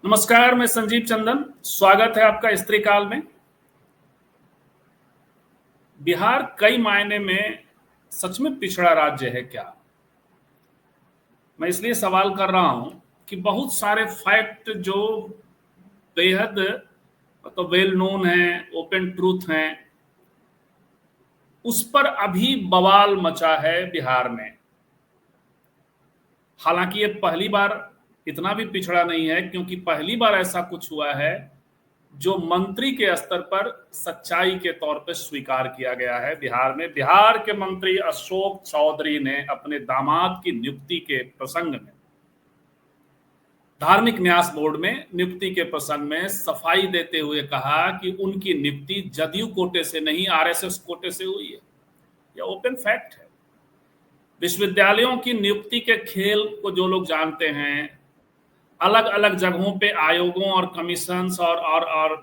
नमस्कार, मैं संजीव चंदन। स्वागत है आपका स्त्री काल में। बिहार कई मायने में सच में पिछड़ा राज्य है क्या? मैं इसलिए सवाल कर रहा हूं कि बहुत सारे फैक्ट जो बेहद मतलब वेल नोन हैं, ओपन ट्रूथ हैं, उस पर अभी बवाल मचा है बिहार में। हालांकि ये पहली बार इतना भी पिछड़ा नहीं है, क्योंकि पहली बार ऐसा कुछ हुआ है जो मंत्री के स्तर पर सच्चाई के तौर पर स्वीकार किया गया है। बिहार में बिहार के मंत्री अशोक चौधरी ने अपने दामाद की नियुक्ति के प्रसंग में, धार्मिक न्यास बोर्ड में नियुक्ति के प्रसंग में सफाई देते हुए कहा कि उनकी नियुक्ति जदयू कोटे से नहीं, आरएसएस कोटे से हुई है। यह ओपन फैक्ट है। विश्वविद्यालयों की नियुक्ति के खेल को जो लोग जानते हैं, अलग अलग जगहों पे आयोगों और कमीशंस और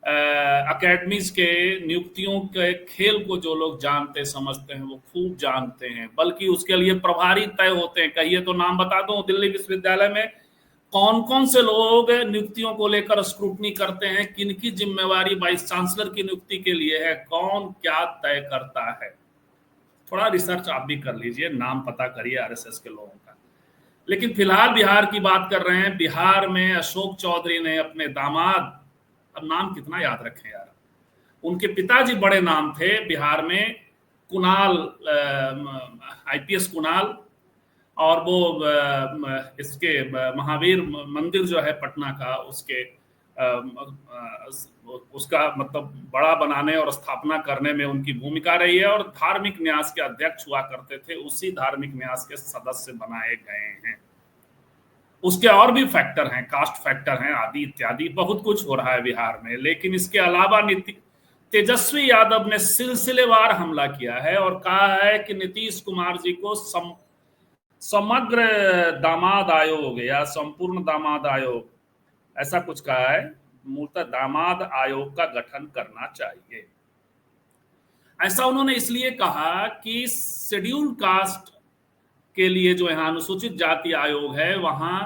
अकेडमीज के नियुक्तियों के खेल को जो लोग जानते समझते हैं, वो खूब जानते हैं। बल्कि उसके लिए प्रभारी तय होते हैं। कहिए तो नाम बता दूं, दिल्ली विश्वविद्यालय में कौन कौन से लोग नियुक्तियों को लेकर स्क्रूटनी करते हैं, किनकी जिम्मेवारी वाइस चांसलर की नियुक्ति के लिए है, कौन क्या तय करता है। थोड़ा रिसर्च आप भी कर लीजिए, नाम पता करिए आरएसएस के लोगों का। लेकिन फिलहाल बिहार की बात कर रहे हैं। बिहार में अशोक चौधरी ने अपने दामाद, अब नाम कितना याद रखें यार, उनके पिताजी बड़े नाम थे बिहार में, कुणाल, आईपीएस कुणाल। और वो इसके महावीर मंदिर जो है पटना का, उसके उसका मतलब बड़ा बनाने और स्थापना करने में उनकी भूमिका रही है। और धार्मिक न्यास के अध्यक्ष हुआ करते थे, उसी धार्मिक न्यास के सदस्य बनाए गए हैं। उसके और भी फैक्टर हैं, कास्ट फैक्टर हैं, आदि इत्यादि बहुत कुछ हो रहा है बिहार में। लेकिन इसके अलावा तेजस्वी यादव ने सिलसिलेवार हमला किया है और कहा है कि नीतीश कुमार जी को समग्र दामाद आयोग या संपूर्ण दामाद आयोग, ऐसा कुछ कहा है, मूलतः दामाद आयोग का गठन करना चाहिए। ऐसा उन्होंने इसलिए कहा कि शेड्यूल कास्ट के लिए जो यहाँ अनुसूचित जाति आयोग है, वहां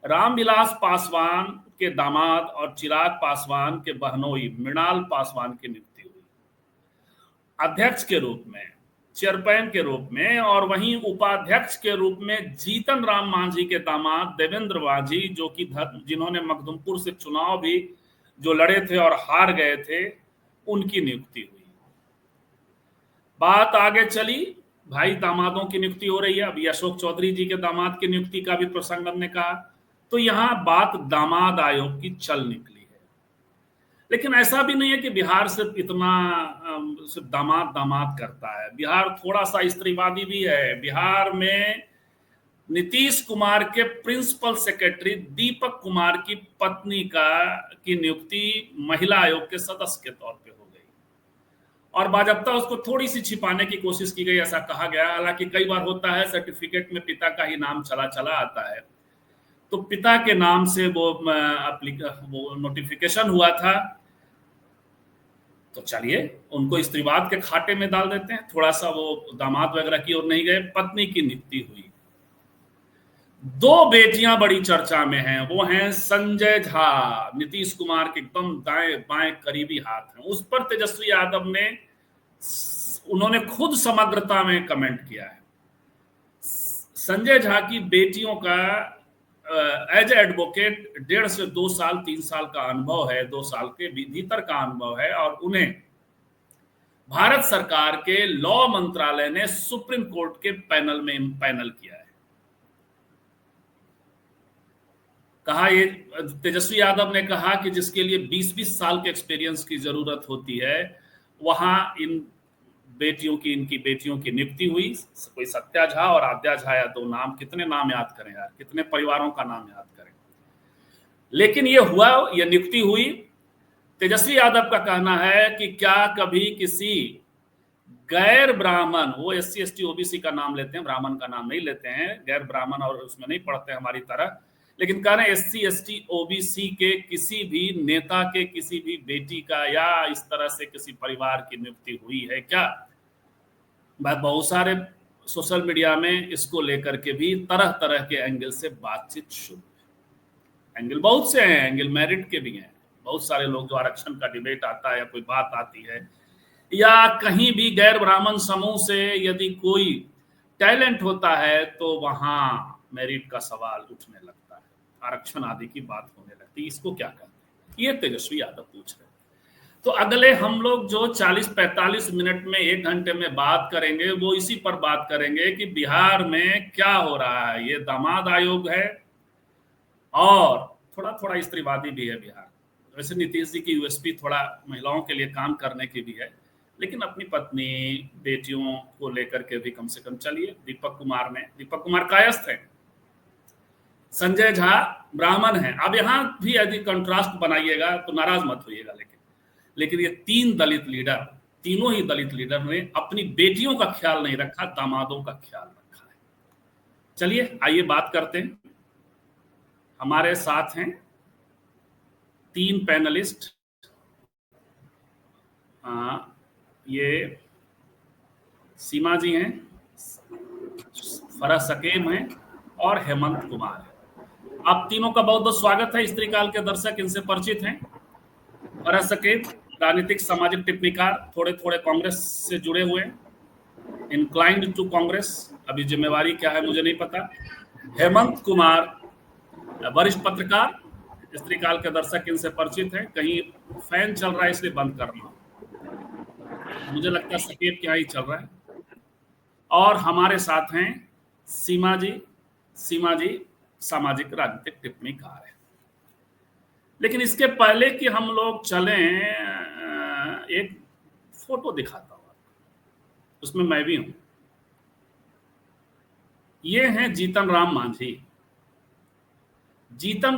रामविलास पासवान के दामाद और चिराग पासवान के बहनोई मृणाल पासवान की नियुक्ति हुई अध्यक्ष के रूप में, चेयरमैन के रूप में। और वहीं उपाध्यक्ष के रूप में जीतन राम मांझी के दामाद देवेंद्र मांझी, जो कि जिन्होंने मखदुमपुर से चुनाव भी जो लड़े थे और हार गए थे, उनकी नियुक्ति हुई। बात आगे चली, भाई दामादों की नियुक्ति हो रही है। अभी अशोक चौधरी जी के दामाद की नियुक्ति का भी प्रसंग हमने कहा, तो यहां बात दामाद आयोग की चल निकली है। लेकिन ऐसा भी नहीं है कि बिहार सिर्फ इतना सिर्फ दामाद दामाद करता है। बिहार थोड़ा सा स्त्रीवादी भी है। बिहार में नीतीश कुमार के प्रिंसिपल सेक्रेटरी दीपक कुमार की पत्नी की नियुक्ति महिला आयोग के सदस्य के तौर पे हो गई और बाजब्ता उसको थोड़ी सी छिपाने की कोशिश की गई, ऐसा कहा गया। हालांकि कई बार होता है सर्टिफिकेट में पिता का ही नाम चला चला आता है, तो पिता के नाम से वो नोटिफिकेशन हुआ था। तो चलिए उनको स्त्रीवाद के खाते में डाल देते हैं, थोड़ा सा वो दामाद वगैरह की ओर नहीं गए। पत्नी की नियुक्ति हुई। दो बेटियां बड़ी चर्चा में हैं, वो हैं संजय झा, नीतीश कुमार के एकदम दाएं बाएं करीबी हाथ हैं। उस पर तेजस्वी यादव ने, उन्होंने खुद समग्रता में कमेंट किया है। संजय झा की बेटियों का एज एडवोकेट 1.5 से 2 साल 3 साल का अनुभव है, 2 साल के भीतर का अनुभव है। और उन्हें भारत सरकार के लॉ मंत्रालय ने सुप्रीम कोर्ट के पैनल में पैनल किया है। कहा, ये तेजस्वी यादव ने कहा कि जिसके लिए 20-20 साल के एक्सपीरियंस की जरूरत होती है, वहां इनकी बेटियों की नियुक्ति हुई। कोई सत्या झा और आद्या झा, या दो नाम, कितने नाम याद करें यार, कितने परिवारों का नाम याद करें। लेकिन ये हुआ, ये नियुक्ति हुई। तेजस्वी यादव का कहना है कि क्या कभी किसी गैर ब्राह्मण, वो एससी एसटी ओबीसी का नाम लेते हैं, ब्राह्मण का नाम नहीं लेते हैं, गैर ब्राह्मण और उसमें नहीं पढ़ते हमारी तरह, लेकिन कह रहे हैं एससी एसटी ओबीसी के किसी भी नेता के किसी भी बेटी का या इस तरह से किसी परिवार की नियुक्ति हुई है क्या? बहुत सारे सोशल मीडिया में इसको लेकर के भी तरह तरह के एंगल से बातचीत शुरू है। एंगल बहुत से हैं, एंगल मेरिट के भी हैं। बहुत सारे लोग जो आरक्षण का डिबेट आता है या कोई बात आती है या कहीं भी गैर ब्राह्मण समूह से यदि कोई टैलेंट होता है तो वहां मेरिट का सवाल उठने लगता है, आरक्षण आदि की बात होने लगती है। इसको क्या कहते हैं, ये तेजस्वी यादव पूछ रहे हैं। तो अगले हम लोग जो 40-45 मिनट में 1 घंटे में बात करेंगे वो इसी पर बात करेंगे कि बिहार में क्या हो रहा है। ये दामाद आयोग है और थोड़ा थोड़ा स्त्रीवादी भी है बिहार। वैसे नीतीश जी की यूएसपी थोड़ा महिलाओं के लिए काम करने की भी है, लेकिन अपनी पत्नी बेटियों को लेकर के भी कम से कम चलिए। दीपक कुमार कायस्थ है, संजय झा ब्राह्मण है। अब यहां भी यदि कंट्रास्ट बनाइएगा तो नाराज मत होइएगा, लेकिन ये तीनों ही दलित लीडर ने अपनी बेटियों का ख्याल नहीं रखा, दामादों का ख्याल रखा है। चलिए आइए बात करते हैं। हमारे साथ हैं 3 पैनलिस्ट। ये सीमा जी हैं, फरह सकेम हैं और हेमंत कुमार है। आप तीनों का बहुत बहुत स्वागत है। स्त्री काल के दर्शक इनसे परिचित हैं। फरह सकेम राजनीतिक सामाजिक टिप्पणीकार, थोड़े थोड़े कांग्रेस से जुड़े हुए, इंक्लाइंड टू कांग्रेस, अभी जिम्मेवारी क्या है मुझे नहीं पता। हेमंत कुमार वरिष्ठ पत्रकार, स्त्री काल के दर्शक इनसे परिचित हैं। कहीं फैन चल रहा है इसलिए बंद करना, मुझे लगता है सकेत क्या ही चल रहा है। और हमारे साथ हैं सीमा जी सामाजिक राजनीतिक टिप्पणीकार है। लेकिन इसके पहले कि हम लोग चलें, एक फोटो दिखाता हूं, उसमें मैं भी हूं। ये हैं जीतन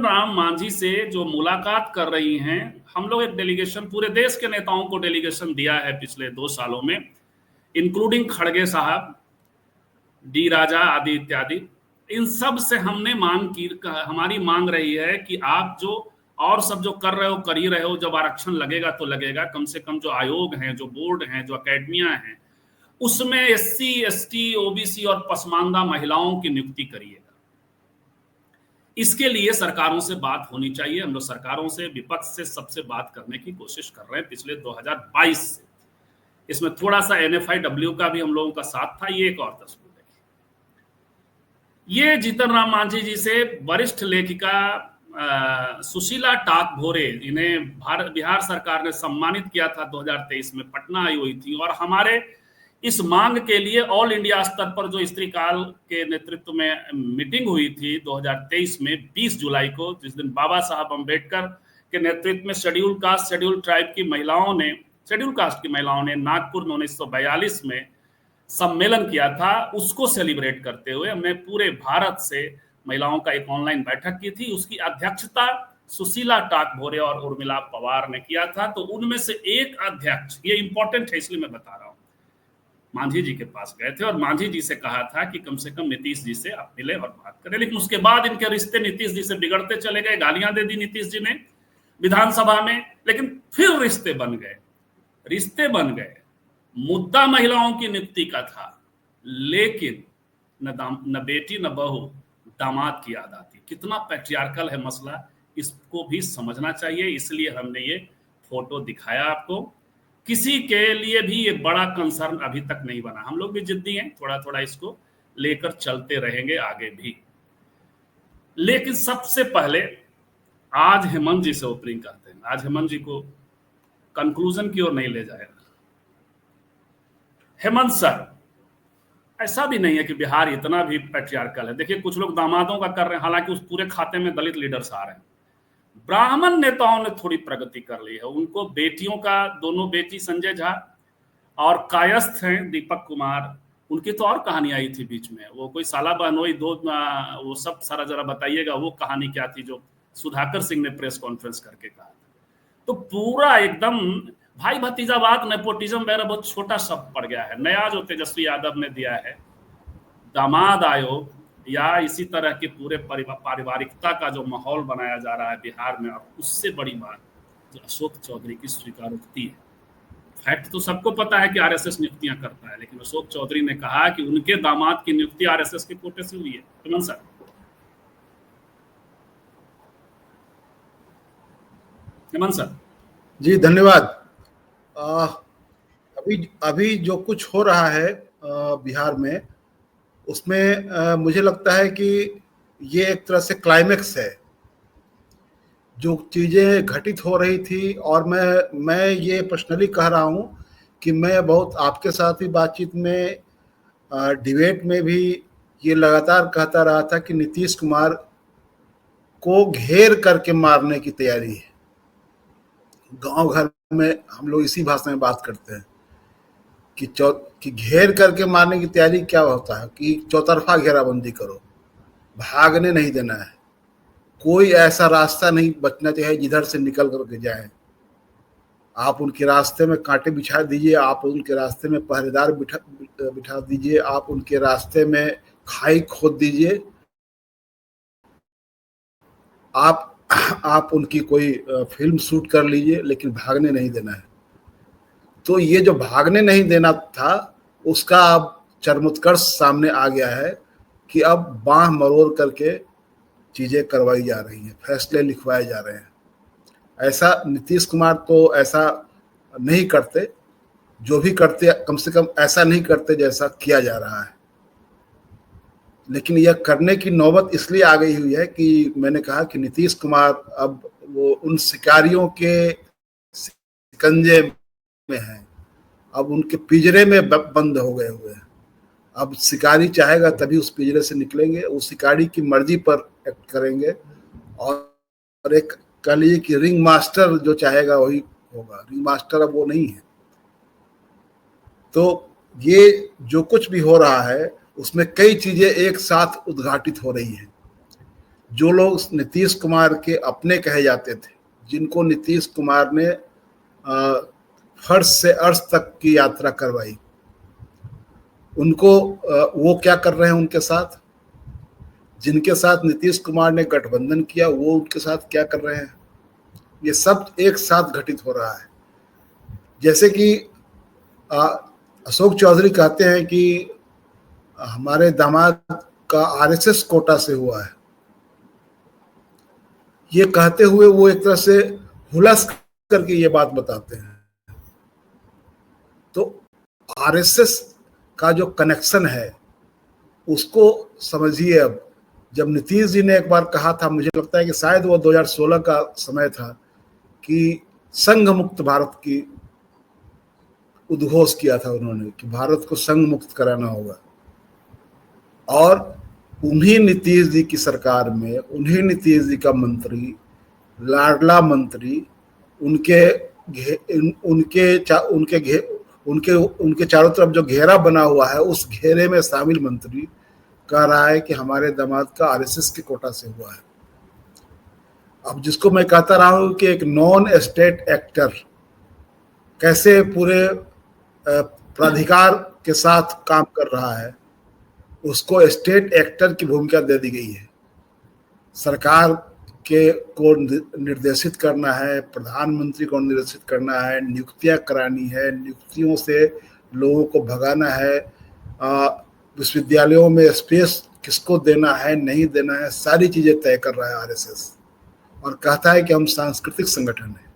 राम मांझी से जो मुलाकात कर रही हैं। हम लोग एक डेलीगेशन, पूरे देश के नेताओं को डेलीगेशन दिया है पिछले 2 सालों में, इंक्लूडिंग खड़गे साहब, डी राजा आदि इत्यादि। इन सब से हमने हमारी मांग रही है कि आप जो और सब जो कर रहे हो कर ही रहे हो, जब आरक्षण लगेगा तो लगेगा, कम से कम जो आयोग हैं, जो बोर्ड हैं, जो अकेडमियां हैं, उसमें SC ST OBC और पसमानदा महिलाओं की नियुक्ति करिएगा। इसके लिए सरकारों से बात होनी चाहिए। हम लोग सरकारों से, विपक्ष से, सबसे बात करने की कोशिश कर रहे हैं पिछले 2022 से। इसमें थोड़ा सा NFIW का भी हम लोगों का साथ था। ये एक और तस्वीर देखिए, ये जीतन राम मांझी जी से वरिष्ठ लेखिका सुशीला टाकभोरे, इन्हें बिहार सरकार ने सम्मानित किया था 2023 में, पटना आई हुई थी। और हमारे इस मांग के लिए ऑल इंडिया स्तर पर जो स्त्री काल के नेतृत्व में मीटिंग हुई थी 2023 में 20 जुलाई को, जिस दिन बाबा साहब अम्बेडकर के नेतृत्व में शेड्यूल कास्ट शेड्यूल ट्राइब की महिलाओं ने, शेड्यूल कास्ट की महिलाओं ने नागपुर में 1942 में सम्मेलन किया था, उसको सेलिब्रेट करते हुए हमने पूरे भारत से महिलाओं का एक ऑनलाइन बैठक की थी। उसकी अध्यक्षता सुशीला टाकभोरे और उर्मिला पवार ने किया था। तो उनमें से एक अध्यक्ष, ये इंपॉर्टेंट है इसलिए मैं बता रहा हूं, मांझी जी के पास गए थे और मांझी जी से कहा था कि कम से कम नीतीश जी से आप मिले और बात करें। लेकिन उसके बाद इनके रिश्ते नीतीश जी से बिगड़ते चले गए, गालियां दे दी नीतीश जी ने विधानसभा में, लेकिन फिर रिश्ते बन गए। मुद्दा महिलाओं की नियुक्ति का था, लेकिन न बेटी न बहू, दामाद की याद आती। कितना पैट्रियार्कल है मसला, इसको भी समझना चाहिए। इसलिए हमने ये फोटो दिखाया आपको। किसी के लिए भी ये बड़ा कंसर्न अभी तक नहीं बना। हम लोग भी जिद्दी हैं, थोड़ा थोड़ा इसको लेकर चलते रहेंगे आगे भी। लेकिन सबसे पहले आज हेमंत जी से ओपनिंग करते हैं। आज हेमंत जी को कंक्लूजन की ओर नहीं ले जाएगा। हेमंत सर, ऐसा भी नहीं है कि बिहार इतना भी पैट्रियार्कल है। देखिए कुछ लोग दामादों का कर रहे हैं, हालांकि उस पूरे खाते में दलित लीडर्स आ रहे हैं। ब्राह्मण नेताओं ने थोड़ी प्रगति कर ली है। उनको बेटियों का, दोनों बेटी संजय झा और कायस्थ हैं दीपक कुमार, उनकी तो और कहानी आई थी बीच में, वो कोई साला बहनोई दो, वो सब सारा जरा बताइएगा वो कहानी क्या थी जो सुधाकर सिंह ने प्रेस कॉन्फ्रेंस करके कहा था। तो पूरा एकदम भाई भतीजावाद, नेपोटिज्म वगैरह बहुत छोटा शब्द पड़ गया है। नया जो तेजस्वी यादव ने दिया है दामाद आयोग, या इसी तरह के पूरे पारिवारिकता का जो माहौल बनाया जा रहा है बिहार में, अब उससे बड़ी बात जो अशोक चौधरी की स्वीकारोक्ति है। फैक्ट तो सबको पता है कि आरएसएस नियुक्तियां करता है, लेकिन अशोक चौधरी ने कहा कि उनके दामाद की नियुक्ति आरएसएस के कोटे से हुई है। Hemant sir, Hemant sir. जी धन्यवाद। अभी अभी जो कुछ हो रहा है बिहार में, उसमें मुझे लगता है कि ये एक तरह से क्लाइमेक्स है। जो चीज़ें घटित हो रही थी, और मैं ये पर्सनली कह रहा हूँ कि मैं बहुत आपके साथ ही बातचीत में, डिबेट में भी ये लगातार कहता रहा था कि नीतीश कुमार को घेर करके मारने की तैयारी है। गांव घर में हम लोग इसी भाषा में बात करते हैं कि घेर करके मारने की तैयारी क्या होता है कि चौतरफा घेराबंदी करो, भागने नहीं देना है। कोई ऐसा रास्ता नहीं बचना चाहिए जिधर से निकल करके जाए। आप उनके रास्ते में कांटे बिछा दीजिए, आप उनके रास्ते में पहरेदार बिठा दीजिए, आप उनके रास्ते में खाई खोद दीजिए, आप उनकी कोई फिल्म शूट कर लीजिए, लेकिन भागने नहीं देना है। तो ये जो भागने नहीं देना था, उसका अब चरमोत्कर्ष सामने आ गया है कि अब बांह मरोड़ करके चीजें करवाई जा रही हैं, फैसले लिखवाए जा रहे हैं। ऐसा नीतीश कुमार तो ऐसा नहीं करते, जो भी करते कम से कम ऐसा नहीं करते जैसा किया जा रहा है। लेकिन यह करने की नौबत इसलिए आ गई हुई है कि मैंने कहा कि नीतीश कुमार अब वो उन शिकारियों के शिकंजे में है, अब उनके पिंजरे में बंद हो गए हुए हैं। अब शिकारी चाहेगा तभी उस पिंजरे से निकलेंगे, उस शिकारी की मर्जी पर एक्ट करेंगे, और एक कह लीजिए कि रिंग मास्टर जो चाहेगा वही होगा। रिंग मास्टर अब वो नहीं है। तो ये जो कुछ भी हो रहा है उसमें कई चीजें एक साथ उद्घाटित हो रही हैं। जो लोग नीतीश कुमार के अपने कहे जाते थे, जिनको नीतीश कुमार ने फर्श से अर्श तक की यात्रा करवाई, उनको वो क्या कर रहे हैं उनके साथ। जिनके साथ नीतीश कुमार ने गठबंधन किया वो उनके साथ क्या कर रहे हैं। ये सब एक साथ घटित हो रहा है। जैसे कि अशोक चौधरी कहते हैं कि हमारे दामाद का आरएसएस कोटा से हुआ है। ये कहते हुए वो एक तरह से हुलस करके ये बात बताते हैं। तो आरएसएस का जो कनेक्शन है उसको समझिए। अब जब नीतीश जी ने एक बार कहा था, मुझे लगता है कि शायद वो 2016 का समय था, कि संघ मुक्त भारत की उद्घोष किया था उन्होंने कि भारत को संघ मुक्त कराना होगा। और उन्हीं नीतीश जी की सरकार में उन्हीं नीतीश जी का मंत्री, लाडला मंत्री, उनके उनके चारों तरफ जो घेरा बना हुआ है, उस घेरे में शामिल मंत्री कह रहा है कि हमारे दामाद का आरएसएस के कोटा से हुआ है। अब जिसको मैं कहता रहा हूं कि एक नॉन स्टेट एक्टर कैसे पूरे प्राधिकार के साथ काम कर रहा है, उसको स्टेट एक्टर की भूमिका दे दी गई है। सरकार को निर्देशित करना है, प्रधानमंत्री को निर्देशित करना है, नियुक्तियां करानी है, नियुक्तियों से लोगों को भगाना है, विश्वविद्यालयों में स्पेस किसको देना है नहीं देना है, सारी चीजें तय कर रहा है आरएसएस। और कहता है कि हम सांस्कृतिक संगठन है।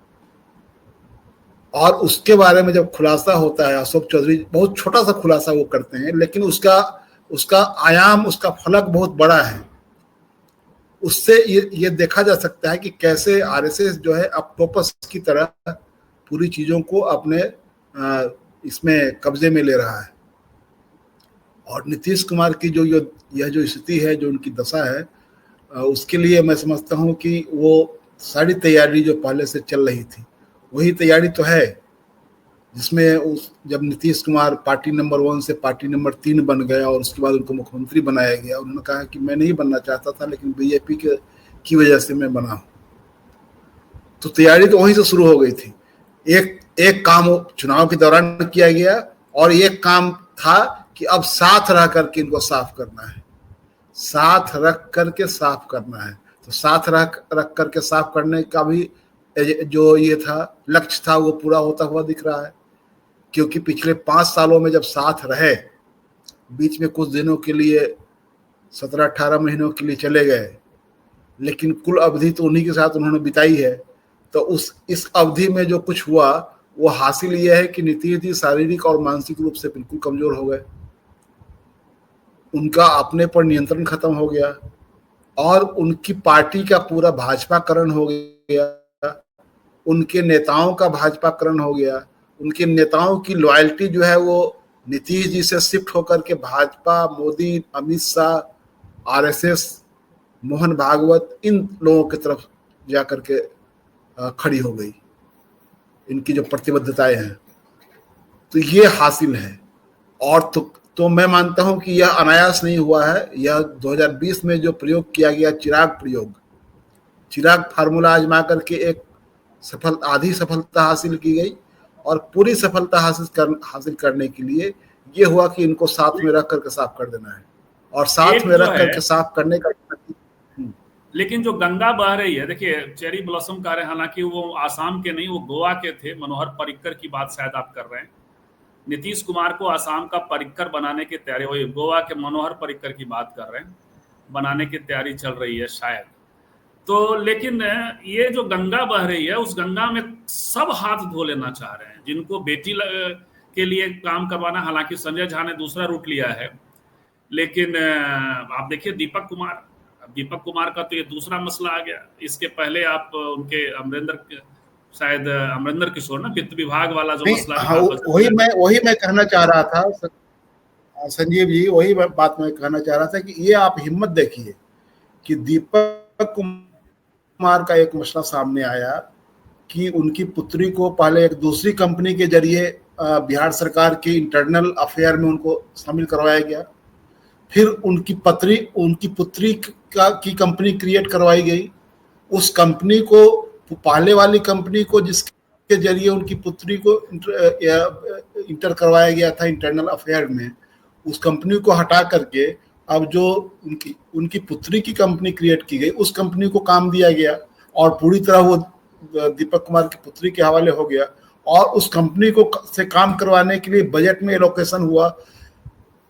और उसके बारे में जब खुलासा होता है, अशोक चौधरी बहुत छोटा सा खुलासा वो करते हैं, लेकिन उसका आयाम, उसका फलक बहुत बड़ा है। उससे ये देखा जा सकता है कि कैसे आरएसएस जो है ऑक्टोपस की तरह पूरी चीजों को अपने इसमें कब्जे में ले रहा है। और नीतीश कुमार की यह जो स्थिति है, जो उनकी दशा है, उसके लिए मैं समझता हूं कि वो सारी तैयारी जो पहले से चल रही थी वही तैयारी तो है, जिसमें जब नीतीश कुमार पार्टी नंबर 1 से पार्टी नंबर 3 बन गया और उसके बाद उनको मुख्यमंत्री बनाया गया, उन्होंने कहा कि मैं नहीं बनना चाहता था, लेकिन बीजेपी की वजह से मैं बना हूं। तो तैयारी तो वहीं से शुरू हो गई थी। एक काम चुनाव के दौरान किया गया, और एक काम था कि अब साथ रह करके इनको साफ करना है, साथ रख करके साफ करना है। तो साथ रख करके साफ करने का भी जो ये था लक्ष्य था, वो पूरा होता हुआ दिख रहा है। क्योंकि पिछले 5 सालों में जब साथ रहे, बीच में कुछ दिनों के लिए 17-18 महीनों के लिए चले गए, लेकिन कुल अवधि तो उन्हीं के साथ उन्होंने बिताई है। तो उस इस अवधि में जो कुछ हुआ वो हासिल यह है कि नीतीश जी शारीरिक और मानसिक रूप से बिल्कुल कमजोर हो गए, उनका अपने पर नियंत्रण खत्म हो गया और उनकी पार्टी का पूरा भाजपाकरण हो गया, उनके नेताओं का भाजपाकरण हो गया, उनके नेताओं की लॉयल्टी जो है वो नीतीश जी से शिफ्ट होकर के भाजपा, मोदी, अमित शाह, आरएसएस, मोहन भागवत, इन लोगों की तरफ जाकर के खड़ी हो गई, इनकी जो प्रतिबद्धताएं हैं। तो ये हासिल है। और तो मैं मानता हूं कि यह अनायास नहीं हुआ है। यह 2020 में जो प्रयोग किया गया चिराग फार्मूला आजमा करके एक आधी सफलता हासिल की गई और पूरी सफलता हासिल करने के लिए ये हुआ कि इनको साथ में रख करके साफ कर देना है और साथ में रख करके साफ करने का। लेकिन जो गंगा बह रही है, देखिए चेरी ब्लॉसम कह रहे हैं, हालांकि वो आसाम के नहीं, वो गोवा के थे, मनोहर पर्रिकर की बात शायद आप कर रहे हैं। नीतीश कुमार को आसाम का पर्रिकर बनाने की तैयारी, वही गोवा के मनोहर पर्रिकर की बात कर रहे हैं, बनाने की तैयारी चल रही है शायद। तो लेकिन ये जो गंगा बह रही है, उस गंगा में सब हाथ धो लेना चाह रहे हैं, जिनको बेटी के लिए काम करवाना। हालांकि संजय झा ने दूसरा रूट लिया है, लेकिन आप देखिए दीपक कुमार का तो ये दूसरा मसला आ गया। इसके पहले आप उनके अमरिंदर किशोर ना, वित्त विभाग वाला जो मसला था, वही मैं कहना चाह रहा था संजीव जी, वही बात मैं कहना चाह रहा था कि ये आप हिम्मत देखिए कि दीपक कुमार का एक मसला सामने आया कि उनकी पुत्री को पहले एक दूसरी कंपनी के जरिए बिहार सरकार के इंटरनल अफेयर में उनको शामिल करवाया गया, फिर उनकी पुत्री की कंपनी क्रिएट करवाई गई। उस कंपनी को, पहले वाली कंपनी को जिसके जरिए उनकी पुत्री को इंटर करवाया गया था इंटरनल अफेयर में, उस कंपनी को हटा करके अब जो उनकी पुत्री की कंपनी क्रिएट की गई, उस कंपनी को काम दिया गया और पूरी तरह वो दीपक कुमार की पुत्री के हवाले हो गया। और उस कंपनी को से काम करवाने के लिए बजट में एलोकेशन हुआ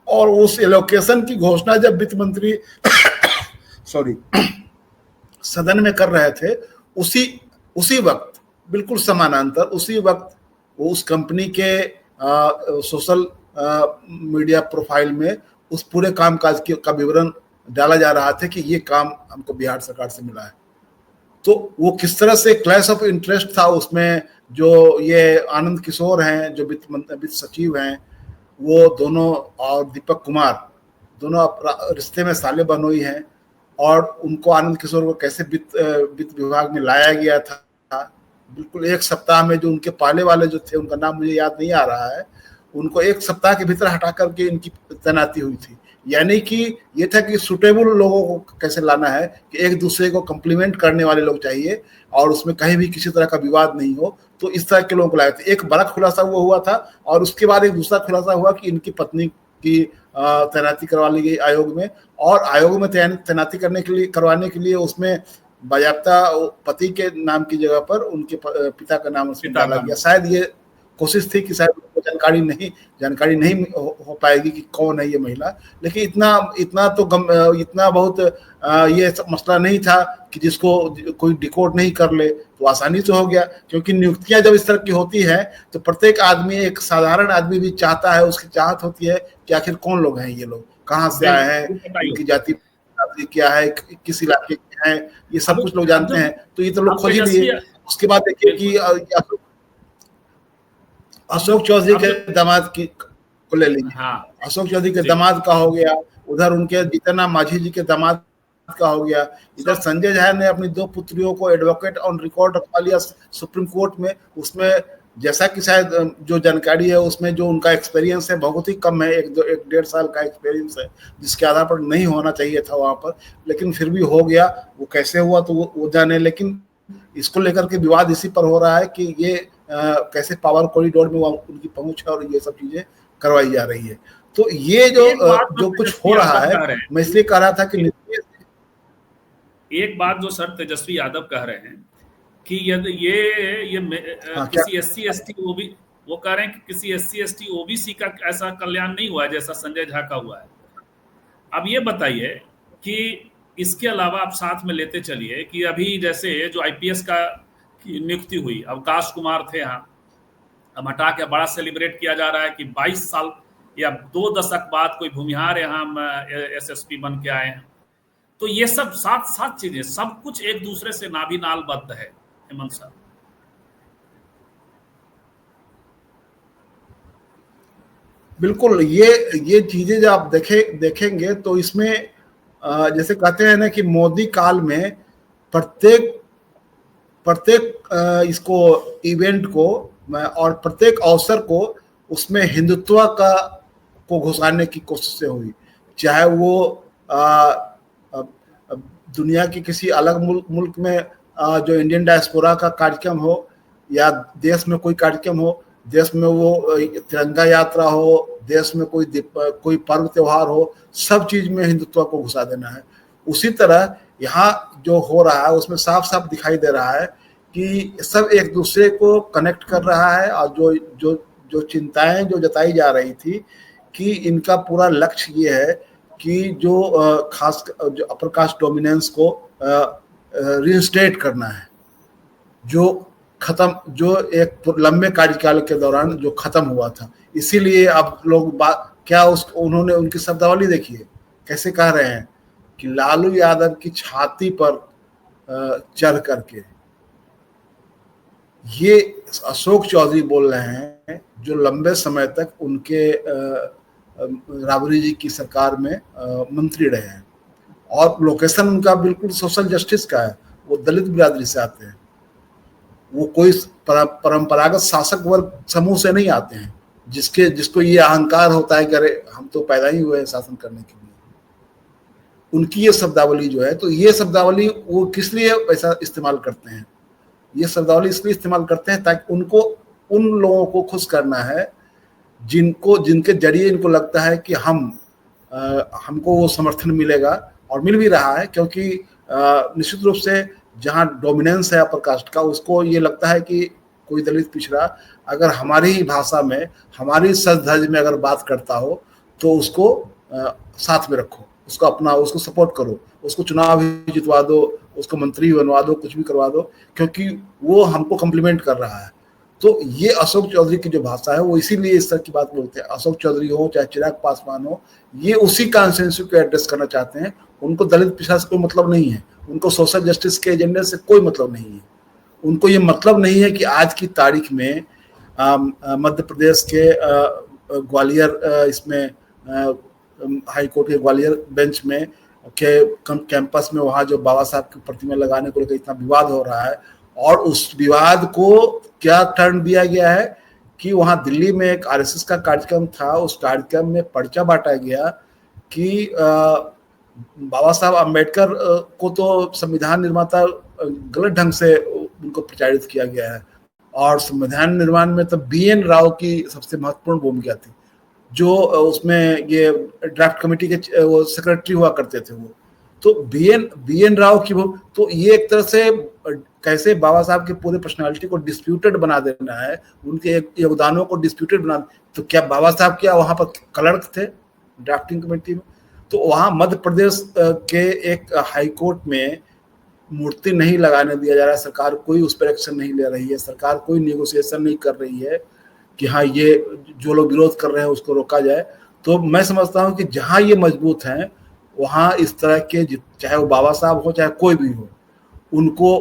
और उस एलोकेशन की घोषणा जब वित्त मंत्री सदन में कर रहे थे, उसी वक्त बिल्कुल समानांतर उसी वक्त वो उस कंपनी के सोशल मीडिया प्रोफाइल में उस पूरे कामकाज का विवरण डाला जा रहा था कि ये काम हमको बिहार सरकार से मिला है। तो वो किस तरह से क्लैश ऑफ इंटरेस्ट था उसमें। जो ये आनंद किशोर हैं, जो वित्त सचिव हैं, वो दोनों और दीपक कुमार दोनों रिश्ते में साले बहनोई हैं और उनको आनंद किशोर को कैसे वित्त विभाग में लाया गया था, बिल्कुल एक सप्ताह में। जो उनके पहले वाले जो थे, उनका नाम मुझे याद नहीं आ रहा है, उनको एक सप्ताह के भीतर हटा करके इनकी तैनाती हुई थी। यानी कि ये था कि सुटेबल लोगों को कैसे लाना है कि एक दूसरे को कम्प्लीमेंट करने वाले लोग चाहिए और उसमें कहीं भी किसी तरह का विवाद नहीं हो। तो इस तरह के लोगों को लाए थे। एक बड़ा खुलासा वो हुआ था और उसके बाद एक दूसरा खुलासा हुआ कि इनकी पत्नी की तैनाती करवा ली गई आयोग में, और आयोग में तैनाती करवाने के लिए उसमें बायाफ्ता पति के नाम की जगह पर उनके पिता का नाम उसमें डाला गया। शायद ये कोशिश थी कि शायद उनको जानकारी नहीं हो पाएगी कि कौन है ये महिला, लेकिन इतना बहुत ये मसला नहीं था कि जिसको कोई डिकोड नहीं कर ले, तो आसानी से हो गया। क्योंकि नियुक्तियां जब इस तरह की होती है तो प्रत्येक आदमी, एक साधारण आदमी भी चाहता है, उसकी चाहत होती है कि आखिर कौन लोग हैं ये लोग, कहाँ से आए हैं, उनकी जाति क्या है, किस इलाके के हैं, ये सब कुछ लोग जानते हैं। तो ये तो लोग खोज ही लिए। उसके बाद देखिए कि अशोक चौधरी के दामाद की को ले लीजिए। हाँ, अशोक चौधरी के दामाद का हो गया, उधर उनके जीतन मांझी जी के दामाद का हो गया, इधर संजय झा ने अपनी 2 पुत्रियों को एडवोकेट ऑन रिकॉर्ड रखवा लिया सुप्रीम कोर्ट में। उसमें जैसा कि शायद जो जानकारी है उसमें जो उनका एक्सपीरियंस है बहुत ही कम है, 1-1.5 साल का एक्सपीरियंस है, जिसके आधार पर नहीं होना चाहिए था वहां पर, लेकिन फिर भी हो गया। वो कैसे हुआ तो वो जाने। लेकिन इसको लेकर के विवाद इसी पर हो रहा है कि ये कैसे पावर कॉरिडोर में उनकी पहुंच है और ये सब चीजें करवाई जा रही है। तो ये जो कुछ हो रहा है, मैं इसलिए कह रहा था कि एक बात जो सर तेजस्वी यादव कह रहे हैं कि यदि ये किसी SC/ST ओबी, वो कह रहे हैं कि किसी SC/ST OBC का ऐसा कल्याण नहीं हुआ है जैसा संजय झा का हुआ है। अब ये बताइए कि इसके अलावा आप साथ में लेते चलिए कि अभी जैसे जो IPS की नियुक्ति हुई। अवकाश कुमार थे यहाँ, अब हटा के बड़ा सेलिब्रेट किया जा रहा है कि 22 साल या 2 दशक बाद कोई भूमिहार यहाँ एसएसपी बन के आए हैं। तो ये सब साथ साथ चीजें, सब कुछ एक दूसरे से नाभिनालबद्ध है हेमंत साहब। बिल्कुल, ये चीजें जब आप देखेंगे तो इसमें जैसे कहते हैं ना कि मोदी काल में प्रत्येक इसको इवेंट को और प्रत्येक अवसर को उसमें हिंदुत्व को घुसाने की कोशिश से हुई, चाहे वो दुनिया के किसी अलग मुल्क में जो इंडियन डायस्पोरा का कार्यक्रम हो या देश में कोई कार्यक्रम हो, देश में वो तिरंगा यात्रा हो, देश में कोई पर्व त्योहार हो, सब चीज में हिंदुत्व को घुसा देना है। उसी तरह यहाँ जो हो रहा है उसमें साफ साफ दिखाई दे रहा है कि सब एक दूसरे को कनेक्ट कर रहा है, और जो चिंताएं जो जताई जा रही थी कि इनका पूरा लक्ष्य ये है कि जो खास जो अपर कास्ट डोमिनेंस को रिइंस्टेट करना है, जो एक लंबे कार्यकाल के दौरान जो खत्म हुआ था। इसीलिए अब लोग उन्होंने उनकी शब्दावली देखिए कैसे कह रहे हैं कि लालू यादव की छाती पर चढ़ करके, ये अशोक चौधरी बोल रहे हैं जो लंबे समय तक उनके राबड़ी जी की सरकार में मंत्री रहे हैं, और लोकेशन उनका बिल्कुल सोशल जस्टिस का है। वो दलित बिरादरी से आते हैं, वो कोई परंपरागत शासक वर्ग समूह से नहीं आते हैं जिसको ये अहंकार होता है कि अरे हम तो पैदा ही हुए हैं शासन करने के लिए। उनकी ये शब्दावली जो है, तो ये शब्दावली वो किस लिए ऐसा इस्तेमाल करते हैं? ये शब्दावली इसलिए इस्तेमाल करते हैं ताकि उनको उन लोगों को खुश करना है जिनके जरिए इनको लगता है कि हमको वो समर्थन मिलेगा, और मिल भी रहा है, क्योंकि निश्चित रूप से जहाँ डोमिनेंस है अपर कास्ट का, उसको ये लगता है कि कोई दलित पिछड़ा अगर हमारी ही भाषा में, हमारी सज धज में अगर बात करता हो तो उसको साथ में रखो, उसको अपना, उसको सपोर्ट करो, उसको चुनाव ही जितवा दो, उसको मंत्री बनवा दो, कुछ भी करवा दो, क्योंकि वो हमको कम्प्लीमेंट कर रहा है। तो ये अशोक चौधरी की जो भाषा है वो इसीलिए इस तरह की बात बोलते हैं। अशोक चौधरी हो चाहे चिराग पासवान हो, ये उसी कॉन्सेंसस को एड्रेस करना चाहते हैं। उनको दलित पिछड़ा से कोई मतलब नहीं है, उनको सोशल जस्टिस के एजेंडे से कोई मतलब नहीं है। उनको ये मतलब नहीं है कि आज की तारीख में मध्य प्रदेश के ग्वालियर इसमें हाई कोर्ट के ग्वालियर बेंच में के कैंपस में वहाँ जो बाबा साहब की प्रतिमा लगाने को लेकर इतना विवाद हो रहा है, और उस विवाद को क्या टर्न दिया गया है कि वहाँ दिल्ली में एक आरएसएस का कार्यक्रम था, उस कार्यक्रम में पर्चा बांटा गया कि बाबा साहब अम्बेडकर को तो संविधान निर्माता गलत ढंग से उनको प्रचारित किया गया है, और संविधान निर्माण में तो बीएन राव की सबसे महत्वपूर्ण भूमिका थी, जो उसमें ये ड्राफ्ट कमेटी के वो सेक्रेटरी हुआ करते थे वो। तो बीएन राव की तो ये एक तरह से कैसे बाबा साहब के पूरे पर्सनालिटी को डिस्प्यूटेड बना देना है, उनके योगदानों को डिस्प्यूटेड बना। तो क्या बाबा साहब क्या वहाँ पर क्लर्क थे ड्राफ्टिंग कमेटी में? तो वहाँ मध्य प्रदेश के एक हाई कोर्ट में मूर्ति नहीं लगाने दिया जा रहा है, सरकार कोई उस पर एक्शन नहीं ले रही है, सरकार कोई नेगोशिएशन नहीं कर रही है कि हाँ ये जो लोग विरोध कर रहे हैं उसको रोका जाए। तो मैं समझता हूँ कि जहाँ ये मजबूत हैं वहाँ इस तरह के, चाहे वो बाबा साहब हो चाहे कोई भी हो, उनको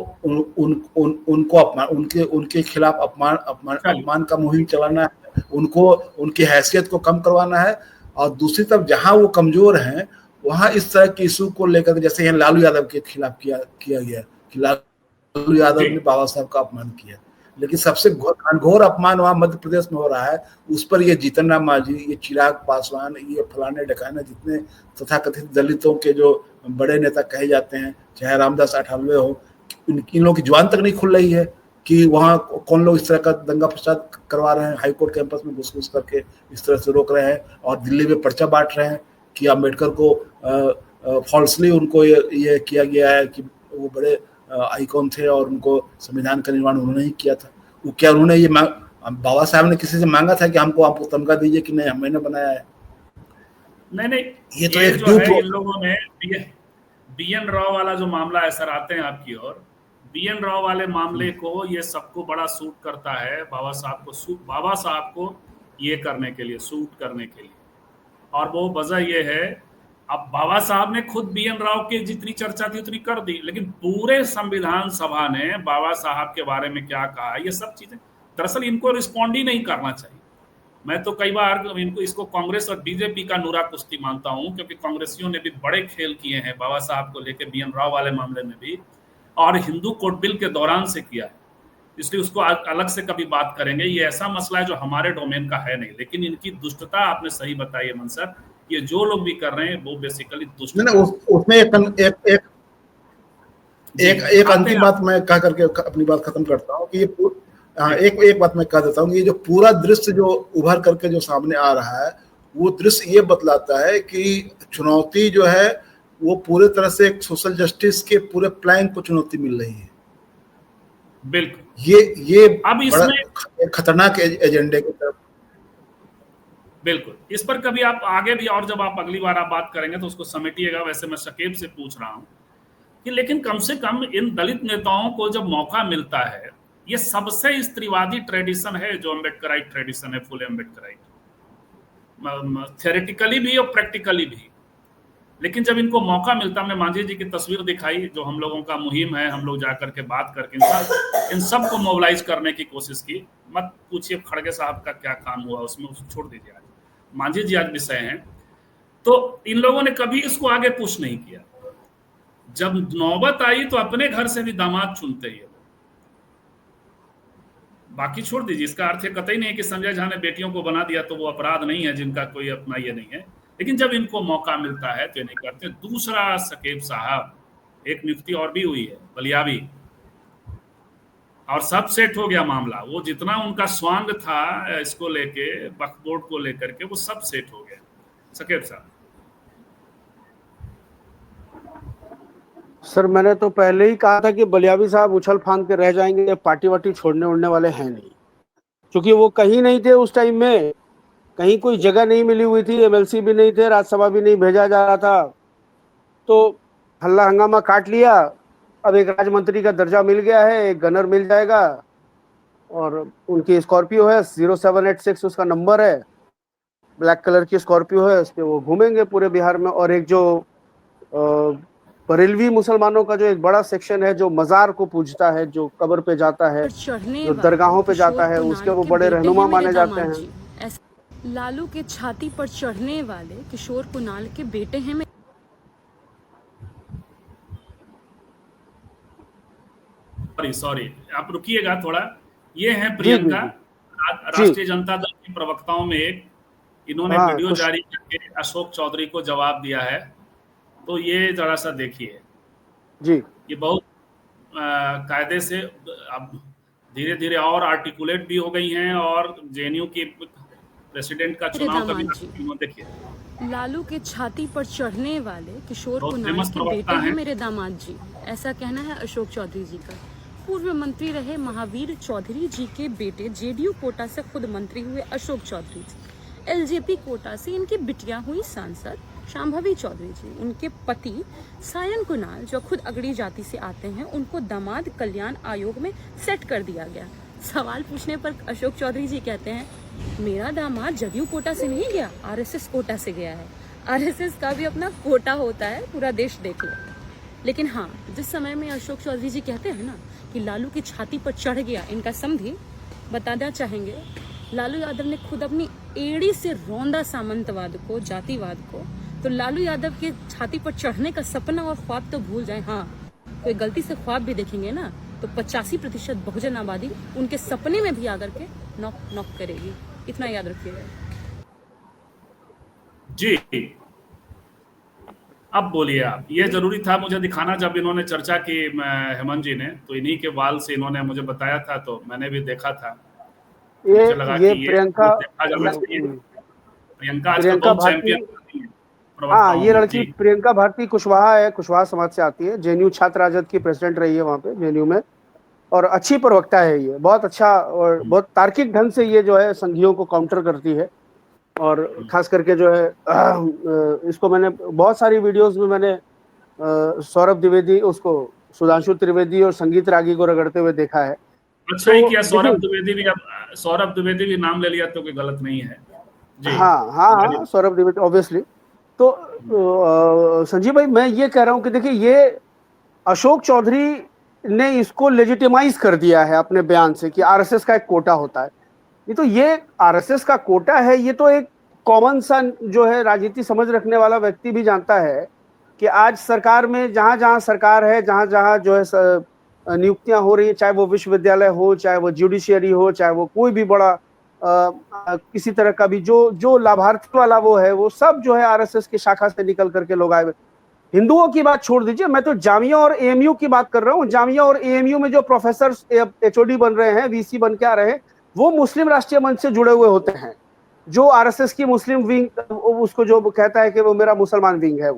अपमान, उनके खिलाफ अपमान का मुहिम चलाना है, उनको उनकी हैसियत को कम करवाना है। और दूसरी तरफ जहाँ वो कमजोर हैं वहाँ इस तरह के इशू को लेकर, जैसे यहाँ लालू यादव के खिलाफ किया गया कि लालू यादव ने बाबा साहब का अपमान किया, लेकिन सबसे घोर अपमान वहाँ मध्य प्रदेश में हो रहा है। उस पर ये जीतन राम मांझी, ये चिराग पासवान, ये फलाने ढकाने जितने तथाकथित दलितों के जो बड़े नेता कहे जाते हैं, चाहे रामदास अठावले हो, इन लोगों की जुबान तक नहीं खुल रही है कि वहाँ कौन लोग इस तरह का दंगा फसाद करवा रहे हैं, हाईकोर्ट कैंपस में घुस करके इस तरह से रोक रहे हैं, और दिल्ली में पर्चा बांट रहे हैं कि अम्बेडकर को फॉल्सली उनको ये किया गया है कि वो बड़े आइकॉन थे और उनको संविधान का निर्माण उन्होंने ही किया था। वो क्या उन्होंने ये बाबा साहब ने किसी से मांगा था कि हमको आपको तमगा दीजिए कि नहीं मैंने बनाया है? नहीं, ये तो एक जो है इन लोगों ने बीएन राव वाला जो मामला है सर, आते हैं आपकी ओर। बीएन राव वाले मामले को ये सबको बड़ा सूट करता है, बाबा साहब को ये करने के लिए, सूट करने के लिए। और वो वजह ये है, अब बाबा साहब ने खुद बीएन राव की जितनी चर्चा थी उतनी कर दी, लेकिन पूरे संविधान सभा ने बाबा साहब के बारे में क्या कहा, ये सब चीजें दरअसल इनको रिस्पॉन्ड ही नहीं करना चाहिए। मैं तो कई बार इसको कांग्रेस और बीजेपी का नूरा कुश्ती मानता हूं, क्योंकि कांग्रेसियों ने भी बड़े खेल किए हैं बाबा साहब को लेकर, बीएन राव वाले मामले में भी, और हिंदू कोड बिल के दौरान से किया है, इसलिए उसको अलग से कभी बात करेंगे। ये ऐसा मसला है जो हमारे डोमेन का है नहीं, लेकिन इनकी दुष्टता आपने सही बताई है मनसर, ये जो लोग भी कर रहे हैं वो बेसिकली दुष्ट। उसमें एक अंतिम बात मैं कह करके अपनी बात खत्म करता हूँ कि ये एक बात मैं कह देता हूँ, ये जो पूरा दृश्य जो उभर करके जो सामने आ रहा है, वो दृश्य ये बतलाता है कि चुनौती जो है वो पूरे तरह से एक सोशल जस्टिस के पूरे प्लान को चुनौती मिल रही है। बिल्कुल, ये अब इसमें खतरनाक एजेंडे की तरफ। बिल्कुल, इस पर कभी आप आगे भी, और जब आप अगली बार आप बात करेंगे तो उसको समेटिएगा। वैसे मैं शकीब से पूछ रहा हूं कि लेकिन कम से कम इन दलित नेताओं को जब मौका मिलता है, ये सबसे स्त्रीवादी ट्रेडिशन है जो अम्बेडकराइट ट्रेडिशन है, फुल अम्बेडकराइट, थ्योरेटिकली भी और प्रैक्टिकली भी। लेकिन जब इनको मौका मिलता, हमने मांझी जी की तस्वीर दिखाई, जो हम लोगों का मुहिम है, हम लोग जाकर के बात करके इन सब को मोबिलाइज करने की कोशिश की। मत पूछिए खड़गे साहब का क्या काम हुआ उसमें, उसको छोड़ दीजिए, आज मांझी जी आज विषय हैं। तो इन लोगों ने कभी इसको आगे पुश नहीं किया। जब नौबत आई तो अपने घर से भी दामाद चुनते ही, बाकी छोड़ दीजिए। इसका अर्थ कतई नहीं है कि संजय झा ने बेटियों को बना दिया तो वो अपराध नहीं है, जिनका कोई अपना ये नहीं है, लेकिन जब इनको मौका मिलता है तो ये नहीं करते। दूसरा, शकीब साहब, एक नियुक्ति और भी हुई है बलियावी, और सब सेट हो गया मामला। वो जितना उनका स्वांग था इसको लेके, वक्फ बोर्ड को लेकर के, वो सब सेट हो गया। शकीब साहब। सर, मैंने तो पहले ही कहा था कि बलियावी साहब उछल फांद के रह जाएंगे, पार्टी वार्टी छोड़ने उड़ने वाले हैं नहीं, क्योंकि वो कहीं नहीं थे उस टाइम में, कहीं कोई जगह नहीं मिली हुई थी, एमएलसी भी नहीं थे, राज्यसभा भी नहीं भेजा जा रहा था, तो हल्ला हंगामा काट लिया। अब एक राज्य मंत्री का दर्जा मिल गया है, एक गनर मिल जाएगा, और उनकी स्कॉर्पियो है, 0786 उसका नंबर है, ब्लैक कलर की स्कॉर्पियो है, उस पर वो घूमेंगे पूरे बिहार में। और एक जो बरेलवी मुसलमानों का जो एक बड़ा सेक्शन है, जो मजार को पूजता है, जो कब्र पे जाता है, जो दरगाहों पे जाता है, उसके वो बड़े रहनुमा माने जाते हैं। लालू के छाती पर चढ़ने वाले किशोर कुणाल के बेटे हैं। सॉरी, आप रुकिएगा थोड़ा। ये हैं प्रियंका, राष्ट्रीय जनता दल के प्रवक्ताओं में एक, इन्होंने वीडियो जारी करके अशोक चौधरी को जवाब दिया है, तो ये जरा सा देखिए जी। ये बहुत कायदे से अब धीरे धीरे और आर्टिकुलेट भी हो गई हैं, और जेएनयू की प्रेसिडेंट का चुनाव कभी देखिए। लालू के छाती पर चढ़ने वाले किशोर कुणाल के बेटे हैं मेरे दामाद जी, ऐसा कहना है अशोक चौधरी जी का। पूर्व मंत्री रहे महावीर चौधरी जी के बेटे, जेडीयू कोटा से खुद मंत्री हुए अशोक चौधरी जी, एलजेपी कोटा से इनकी बिटिया हुई सांसद शांभवी चौधरी जी, उनके पति सायन कुणाल जो खुद अगड़ी जाति से आते हैं, उनको दामाद कल्याण आयोग में सेट कर दिया गया। सवाल पूछने पर अशोक चौधरी जी कहते हैं, मेरा दामाद जदयू कोटा से नहीं गया, आरएसएस कोटा से गया है। आरएसएस का भी अपना कोटा होता है, पूरा देश देख लो। लेकिन हाँ, जिस समय में अशोक चौधरी जी कहते हैं ना कि लालू की छाती पर चढ़ गया, इनका समझी बताना चाहेंगे, लालू यादव ने खुद अपनी एड़ी से रौंदा सामंतवाद को, जातिवाद को, तो लालू यादव के छाती पर चढ़ने का सपना और ख्वाब तो भूल जाए। हाँ, कोई गलती से ख्वाब भी देखेंगे ना तो 85% बहुजन आबादी उनके सपने में भी आकर के नॉक नॉक करेगी, इतना याद रखिएगा जी। अब बोलिए आप, ये जरूरी था मुझे दिखाना, जब इन्होंने चर्चा की हेमंत जी ने, तो इन्हीं के वाल से इन्होंने मुझे बताया था, तो मैंने भी देखा था। ये लगा ये कि प्रियंका भारती, हाँ, ये लड़की प्रियंका भारती कुशवाहा है, कुशवाहा समाज से आती है, जेएनयू छात्र राजद की प्रेसिडेंट रही है वहाँ पे जेएनयू में, और अच्छी प्रवक्ता है ये, बहुत अच्छा और बहुत तार्किक ढंग से ये जो है संघियों को काउंटर करती है। और खास करके जो है इसको मैंने बहुत सारी वीडियोस में मैंने सौरभ द्विवेदी उसको सुधांशु त्रिवेदी और संगीत रागी को रगड़ते हुए देखा है। अच्छा ही किया, सौरभ द्विवेदी भी नाम ले लिया तो कोई गलत नहीं है जी। हाँ, सौरभ द्विवेदी ऑब्वियसली। तो संजीव भाई मैं ये कह रहा हूँ कि देखिए ये अशोक चौधरी ने इसको लेजिटिमाइज कर दिया है अपने बयान से कि आरएसएस का एक कोटा होता है। ये आरएसएस का कोटा है, ये तो एक कॉमन सा जो है राजनीति समझ रखने वाला व्यक्ति भी जानता है कि आज सरकार में जहां जहां सरकार है, जहां जहां जो है नियुक्तियां हो रही है, चाहे वो विश्वविद्यालय हो, चाहे वो जुडिशियरी हो, चाहे वो कोई भी बड़ा किसी तरह का भी जो लाभार्थी वाला वो है, वो सब जो है आरएसएस की शाखा से निकल करके लोग आए। हिंदुओं की बात छोड़ दीजिए, मैं तो जामिया और एएमयू की बात कर रहा हूँ। जामिया और एएमयू में जो प्रोफेसर एचओडी बन रहे हैं, वीसी बन के आ रहे हैं, वो मुस्लिम राष्ट्रीय मंच से जुड़े हुए होते हैं। जो आरएसएस की मुस्लिम विंग उसको जो कहता है कि वो मेरा मुसलमान विंग है,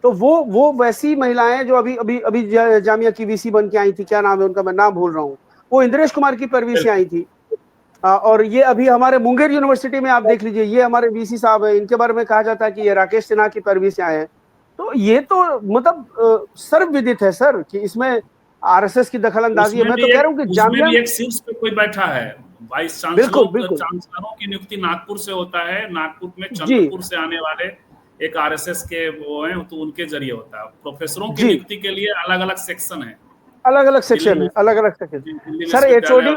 वो वैसी महिलाएं जो अभी जामिया की वीसी बन के आई थी, क्या नाम है उनका, मैं नाम भूल रहा हूँ, वो इंद्रेश कुमार की पैरवी से आई थी। और ये अभी हमारे मुंगेर यूनिवर्सिटी में आप देख लीजिए, ये हमारे वीसी साहब है, इनके बारे में कहा जाता है कि ये राकेश सिन्हा की पैरवी से आए हैं। तो ये तो मतलब सर्वविदित है सर कि इसमें आरएसएस की दखल अंदाजी है। मैं तो कह रहा हूँ कि जामिया भी एक शीर्ष पे कोई बैठा है, वाइस चांसलरों की नियुक्ति नागपुर से होता है। नागपुर में चंद्रपुर से आने वाले एक आरएसएस के वो हैं, तो उनके जरिए होता है। प्रोफेसरों की नियुक्ति के लिए अलग अलग सेक्शन है, अलग अलग सेक्शन सर। एचओडी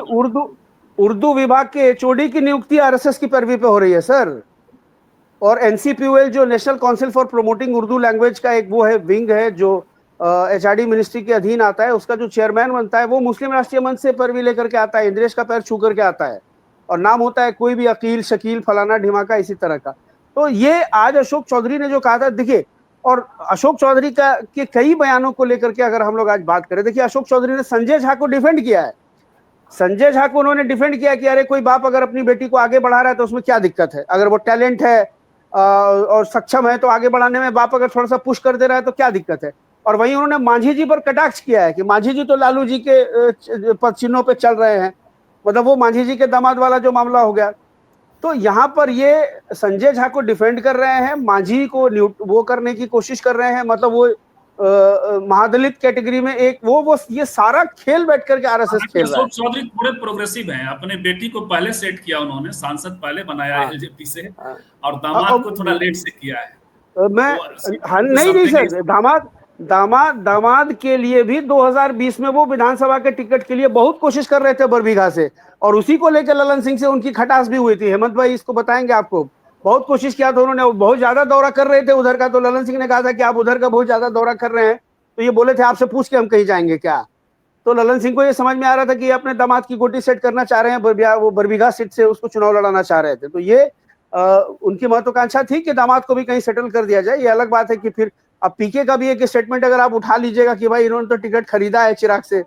उर्दू विभाग के एचओडी की नियुक्ति आरएसएस की पैरवी पे हो रही है सर। और एनसीपीयूएल जो national council for promoting Urdu language का एक वो है, विंग है, जो एचआरडी मिनिस्ट्री के अधीन आता है, उसका जो चेयरमैन बनता है वो मुस्लिम राष्ट्रीय मंच से पैरवी लेकर के आता है, इंद्रेश का पैर छू करके आता है, और नाम होता है कोई भी अकील, शकील, फलाना ढिमाका, इसी तरह का। तो ये आज अशोक चौधरी ने जो कहा था, देखिए, और अशोक चौधरी के कई बयानों को लेकर के अगर हम लोग आज बात करें, देखिए अशोक चौधरी ने संजय झा को डिफेंड किया है। संजय झा को उन्होंने डिफेंड किया कि अरे कोई बाप अगर अपनी बेटी को आगे बढ़ा रहा है तो उसमें क्या दिक्कत है, अगर वो टैलेंट है और सक्षम है तो आगे बढ़ाने में बाप अगर थोड़ा सा पुश कर दे रहा है तो क्या दिक्कत है। और वहीं उन्होंने मांझी जी पर कटाक्ष किया है कि मांझी जी तो लालू जी के पद चिन्हों पे चल रहे हैं, मतलब वो मांझी जी के दामाद वाला जो मामला हो गया। तो यहाँ पर ये संजय झा को डिफेंड कर रहे हैं, मांझी को वो करने की कोशिश कर रहे हैं, मतलब वो महादलित कैटेगरी में एक वो ये सारा खेल बैठ करके आरएसएस खेल रहा है। अशोक चौधरी थोड़े प्रोग्रेसिव हैं, अपने बेटी को पहले सेट किया उन्होंने, सांसद पहले बनाया एलजेपी से, और दामाद को थोड़ा लेट से किया है। नहीं सर, दामाद के लिए भी 2020 में वो विधानसभा के टिकट के लिए बहुत कोशिश कर रहे थे बरबीघा से, और उसी को लेकर ललन सिंह से उनकी खटास भी हुई थी। हेमंत भाई इसको बताएंगे आपको, बहुत कोशिश किया था उन्होंने, बहुत ज्यादा दौरा कर रहे थे उधर का, तो ललन सिंह ने कहा था कि आप उधर का बहुत ज्यादा दौरा कर रहे हैं, तो ये बोले थे आपसे पूछ के हम कहीं जाएंगे क्या। तो ललन सिंह को ये समझ में आ रहा था कि अपने दामाद की गोटी सेट करना चाह रहे हैं, वो बरबीघा सीट से उसको चुनाव लड़ाना चाह रहे थे। तो ये उनकी महत्वाकांक्षा थी कि दामाद को भी कहीं सेटल कर दिया जाए। ये अलग बात है कि फिर अब पीके का भी एक स्टेटमेंट अगर आप उठा लीजिएगा कि भाई इन्होंने तो टिकट खरीदा है चिराग से,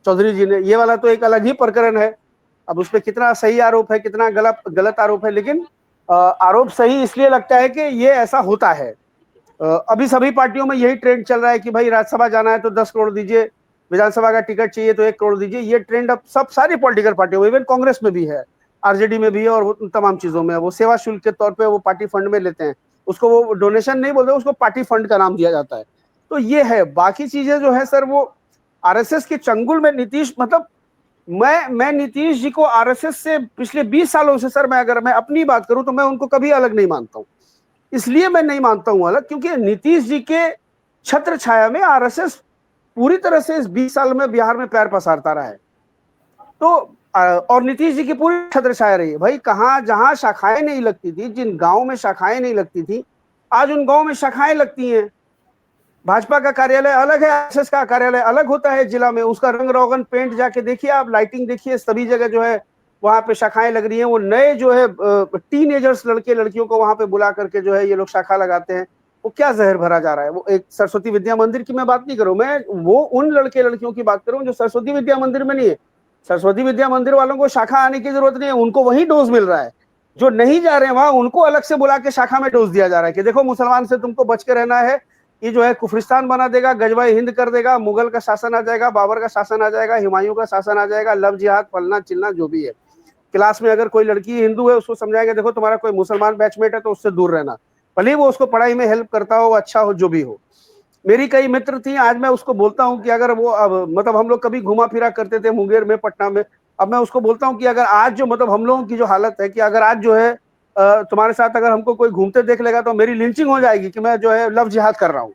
चौधरी जी ने, ये वाला तो एक अलग ही प्रकरण है। अब उसपे कितना सही आरोप है, कितना गलत आरोप है, लेकिन आरोप सही इसलिए लगता है कि ये ऐसा होता है। अभी सभी पार्टियों में यही ट्रेंड चल रहा है कि भाई राज्यसभा जाना है तो 10 करोड़ दीजिए, विधानसभा का टिकट चाहिए तो 1 करोड़ दीजिए। ये ट्रेंड अब सारी पॉलिटिकल पार्टियों में, इवन कांग्रेस में भी है, आरजेडी में भी है, और वो तमाम चीजों में वो सेवा शुल्क के तौर पे वो पार्टी फंड में लेते हैं, उसको वो डोनेशन नहीं बोलते, उसको पार्टी फंड का नाम दिया जाता है। तो ये है, बाकी चीजें जो है सर वो आरएसएस के चंगुल में नीतीश, मतलब मैं नीतीश जी को आरएसएस से पिछले 20 सालों से सर, अगर मैं अपनी बात करूं तो मैं उनको कभी अलग नहीं मानता हूं। इसलिए मैं नहीं मानता हूं अलग क्योंकि नीतीश जी के छत्र छाया में आरएसएस पूरी तरह से इस 20 साल में बिहार में पैर पसारता रहा है। तो और नीतीश जी की पूरी छत्र छाया रही है भाई, जहां शाखाएं नहीं लगती थी, जिन गांव में शाखाएं नहीं लगती थी, आज उन गांव में शाखाएं लगती हैं। भाजपा का कार्यालय अलग है, आरएसएस का कार्यालय अलग होता है जिला में, उसका रंग रोगन पेंट जाके देखिए आप, लाइटिंग देखिए, सभी जगह जो है वहां पे शाखाएं लग रही हैं। वो नए जो है टीनेजर्स लड़के लड़कियों को वहां पे बुला करके जो है ये लोग शाखा लगाते हैं। वो क्या जहर भरा जा रहा है। वो एक सरस्वती विद्या मंदिर की मैं बात नहीं करूं, मैं वो उन लड़के लड़कियों की बात करूं जो सरस्वती विद्या मंदिर में नहीं है। सरस्वती विद्या मंदिर वालों को शाखा आने की जरूरत नहीं है, उनको वही डोज मिल रहा है। जो नहीं जा रहे हैं वहां, उनको अलग से बुला के शाखा में डोज दिया जा रहा है कि देखो मुसलमान से तुमको बच के रहना है, ये जो है कुफरिस्तान बना देगा, गजवाई हिंद कर देगा, मुगल का शासन आ जाएगा, बाबर का शासन आ जाएगा, हुमायूं का शासन आ जाएगा, लव जिहाद फलना चिलना जो भी है। क्लास में अगर कोई लड़की हिंदू है उसको समझाएंगे देखो तुम्हारा कोई मुसलमान बैचमेट है तो उससे दूर रहना, भले वो उसको पढ़ाई में हेल्प करता हो, अच्छा हो, जो भी हो। मेरी कई मित्र थी, आज मैं उसको बोलता हूँ कि अगर वो अब मतलब हम लोग कभी घुमा फिरा करते थे मुंगेर में, पटना में, अब मैं उसको बोलता हूँ कि अगर आज जो मतलब हम लोगों की जो हालत है कि अगर आज जो है तुम्हारे साथ अगर हमको कोई घूमते देख लेगा तो मेरी लिंचिंग हो जाएगी कि मैं जो है लव जिहाद कर रहा हूँ।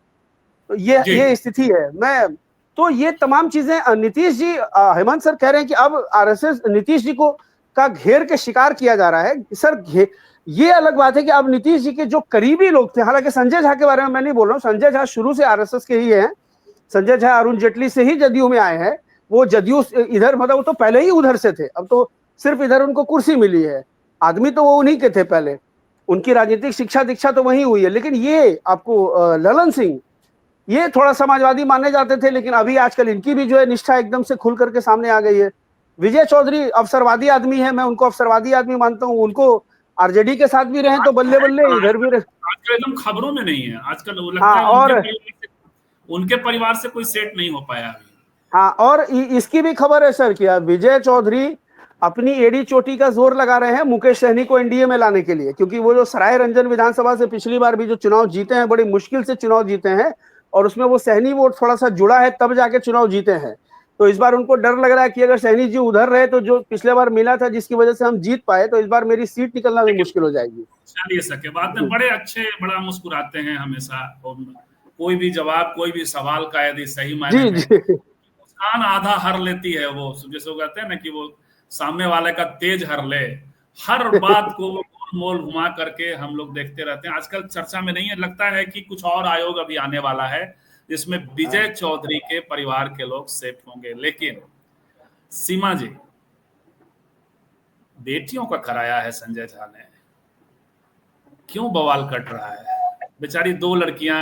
तो ये स्थिति है। मैं तो ये तमाम चीजें नीतीश जी, हेमंत सर कह रहे हैं कि अब आरएसएस नीतीश जी को का घेर के शिकार किया जा रहा है सर। ये अलग बात है कि अब नीतीश जी के जो करीबी लोग थे, हालांकि संजय झा के बारे में मैं नहीं बोल रहा हूँ, संजय झा शुरू से आरएसएस के ही हैं, संजय झा अरुण जेटली से ही जदयू में आए हैं। वो जदयू इधर मतलब वो तो पहले ही उधर से थे, अब तो सिर्फ इधर उनको कुर्सी मिली है। आदमी तो वो उन्हीं के थे पहले, उनकी राजनीतिक शिक्षा दीक्षा तो वहीं हुई है। लेकिन ये आपको ललन सिंह, ये थोड़ा समाजवादी माने जाते थे, लेकिन अभी आजकल इनकी भी जो है निष्ठा एकदम से खुल करके सामने आ गई है। विजय चौधरी अवसरवादी आदमी है, मैं उनको अवसरवादी आदमी मानता हूँ। उनको आरजेडी के साथ भी रहे तो बल्ले बल्ले, इधर भी रहे। आजकल एकदम खबरों में नहीं है, आजकल वो लगता है उनके परिवार से कोई सेट नहीं हो पाया अभी। हाँ, और इसकी भी खबर है सर कि विजय चौधरी अपनी एड़ी चोटी का जोर लगा रहे हैं मुकेश सहनी को एनडीए में लाने के लिए, क्योंकि वो जो सराय रंजन विधानसभा से पिछली बार भी जो चुनाव जीते हैं, बड़ी मुश्किल से चुनाव जीते हैं, और उसमें वो सहनी वोट थोड़ा सा जुड़ा है तब जाके चुनाव जीते हैं। तो इस बार उनको डर लग रहा है कि अगर सहनी जी उधर रहे तो जो पिछले बार मिला था जिसकी वजह से हम जीत पाए, तो इस बार मेरी सीट निकलना भी मुश्किल हो जाएगी। चलिए सके बात में बड़े अच्छे, बड़ा मुस्कुराते हैं हमेशा, कोई भी जवाब, कोई भी सवाल का यदि सही मायने में मुस्कान आधा हर लेती है। वो जैसे वो कहते हैं ना कि वो सामने वाले का तेज हर ले, हर बात को मोल घुमा करके हम लोग देखते रहते हैं। आजकल चर्चा में नहीं है, लगता है कि कुछ और आयोग अभी आने वाला है जिसमें विजय चौधरी के परिवार के लोग सेट होंगे। लेकिन सीमा जी, बेटियों का कराया है संजय झा ने, क्यों बवाल कट रहा है? बेचारी 2 लड़कियां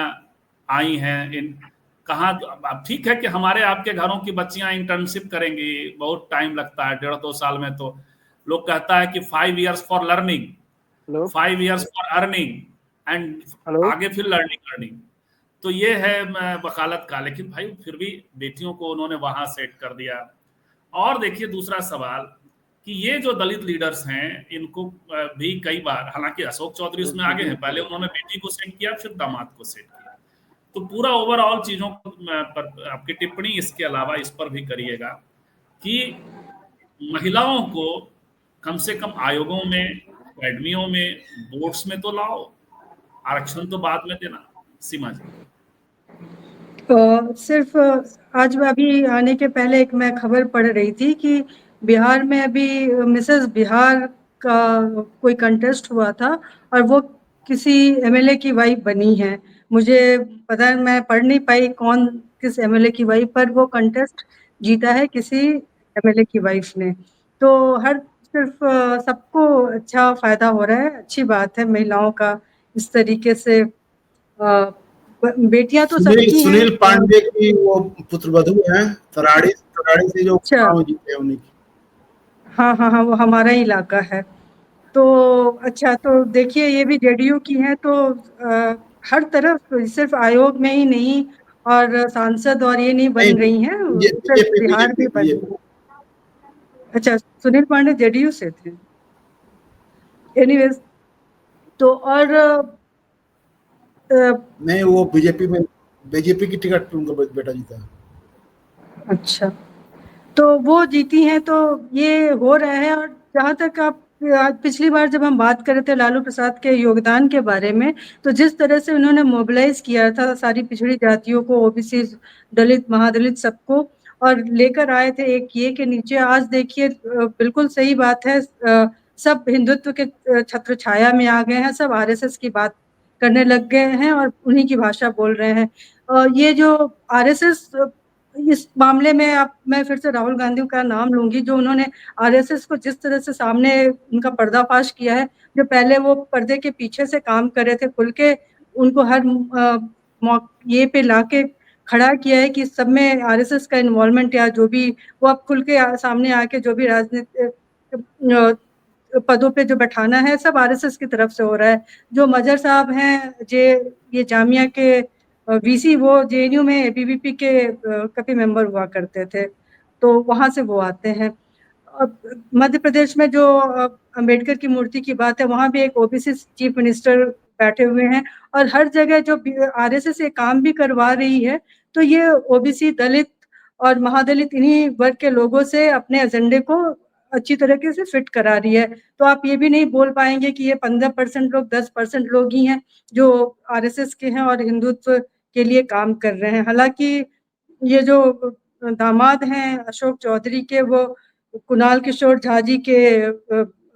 आई हैं, इन कहाँ, अब ठीक है कि हमारे आपके घरों की बच्चियां इंटर्नशिप करेंगी, बहुत टाइम लगता है, 1.5-2 साल में तो लोग कहता है कि 5 years for learning, 5 years for earning and आगे फिर लर्निंग। तो ये है वकालत का। लेकिन भाई फिर भी बेटियों को उन्होंने वहां सेट कर दिया। और देखिए दूसरा सवाल कि ये जो दलित लीडर्स हैं, इनको भी कई बार, हालांकि अशोक चौधरी उसमें आगे हैं, पहले उन्होंने बेटी को सेट किया फिर दामाद को सेट किया। तो पूरा ओवरऑल चीजों पर आपकी टिप्पणी इसके अलावा इस पर भी करिएगा कि महिलाओं को कम से कम आयोगों में, अकेडमियों में, बोर्ड्स में तो लाओ, आरक्षण तो बाद में देना। सीमा जी। सिर्फ आज अभी आने के पहले एक मैं खबर पढ़ रही थी कि बिहार में अभी मिसेस बिहार का कोई कंटेस्ट हुआ था और वो किसी एमएलए की वाइफ बनी है। मुझे पता है, मैं पढ़ नहीं पाई कौन किस एमएलए की वाइफ, पर वो कंटेस्ट जीता है किसी एमएलए की वाइफ ने। तो हर सिर्फ सबको अच्छा फायदा हो रहा है, अच्छी बात है महिलाओं का इस तरीके से। बेटियां तो सबकी हैं। सुनील पांडे की वो पुत्रवधू हैं, तराड़ी से जो चुनाव जीते हैं उन्हीं की। हाँ, वो हमारा ही इलाका है। तो अच्छा, तो देखिए ये भी जेडीयू की है, तो हर तरफ सिर्फ आयोग में ही नहीं और सांसद और ये नहीं बन रही हैं, बिहार भी बन रही है। अच्छा, सुनील पांडे जेडीयू से थे। एनीवेज, तो और नहीं, वो बीजेपी की टिकट पे उनका बेटा जीता है। अच्छा, तो वो जीती हैं, तो ये हो रहा है। और जहाँ तक आप पिछली बार जब हम बात कर रहे थे लालू प्रसाद के योगदान के बारे में, तो जिस तरह से उन्होंने मोबिलाइज किया था सारी पिछड़ी जातियों को, ओबीसी, दलित, महादलित, सबको, और लेकर आए थे एक ये के नीचे। आज देखिए बिल्कुल सही बात है, सब हिंदुत्व के छत्र छाया में आ गए हैं, सब आरएसएस की बात करने लग गए हैं और उन्हीं की भाषा बोल रहे हैं। ये जो आरएसएस इस मामले में मैं फिर से राहुल गांधी का नाम लूंगी, जो उन्होंने आरएसएस को जिस तरह से सामने उनका पर्दाफाश किया है। जो पहले वो पर्दे के पीछे से काम कर रहे थे, खुल के उनको हर ये पे लाके खड़ा किया है कि सब में आरएसएस का इन्वॉल्वमेंट, या जो भी वो अब खुल के सामने आके जो भी राजनीतिक पदों पे जो बैठाना है सब आरएसएस की तरफ से हो रहा है। जो मजहर साहब हैं, ये जामिया के वीसी, वो जेएनयू में एबीवीपी के कभी मेंबर हुआ करते थे, तो वहां से वो आते हैं। मध्य प्रदेश में जो अंबेडकर की मूर्ति की बात है, वहां भी एक ओबीसी चीफ मिनिस्टर बैठे हुए हैं और हर जगह जो आरएसएस ये काम भी करवा रही है, तो ये ओबीसी, दलित और महादलित इन्हीं वर्ग के लोगों से अपने एजेंडे को अच्छी तरीके से फिट करा रही है। तो आप ये भी नहीं बोल पाएंगे कि ये 15% लोग, 10% लोग ही हैं जो आरएसएस के हैं और हिंदुत्व के लिए काम कर रहे हैं। हालांकि ये जो दामाद हैं अशोक चौधरी के, वो कुणाल किशोर झा जी के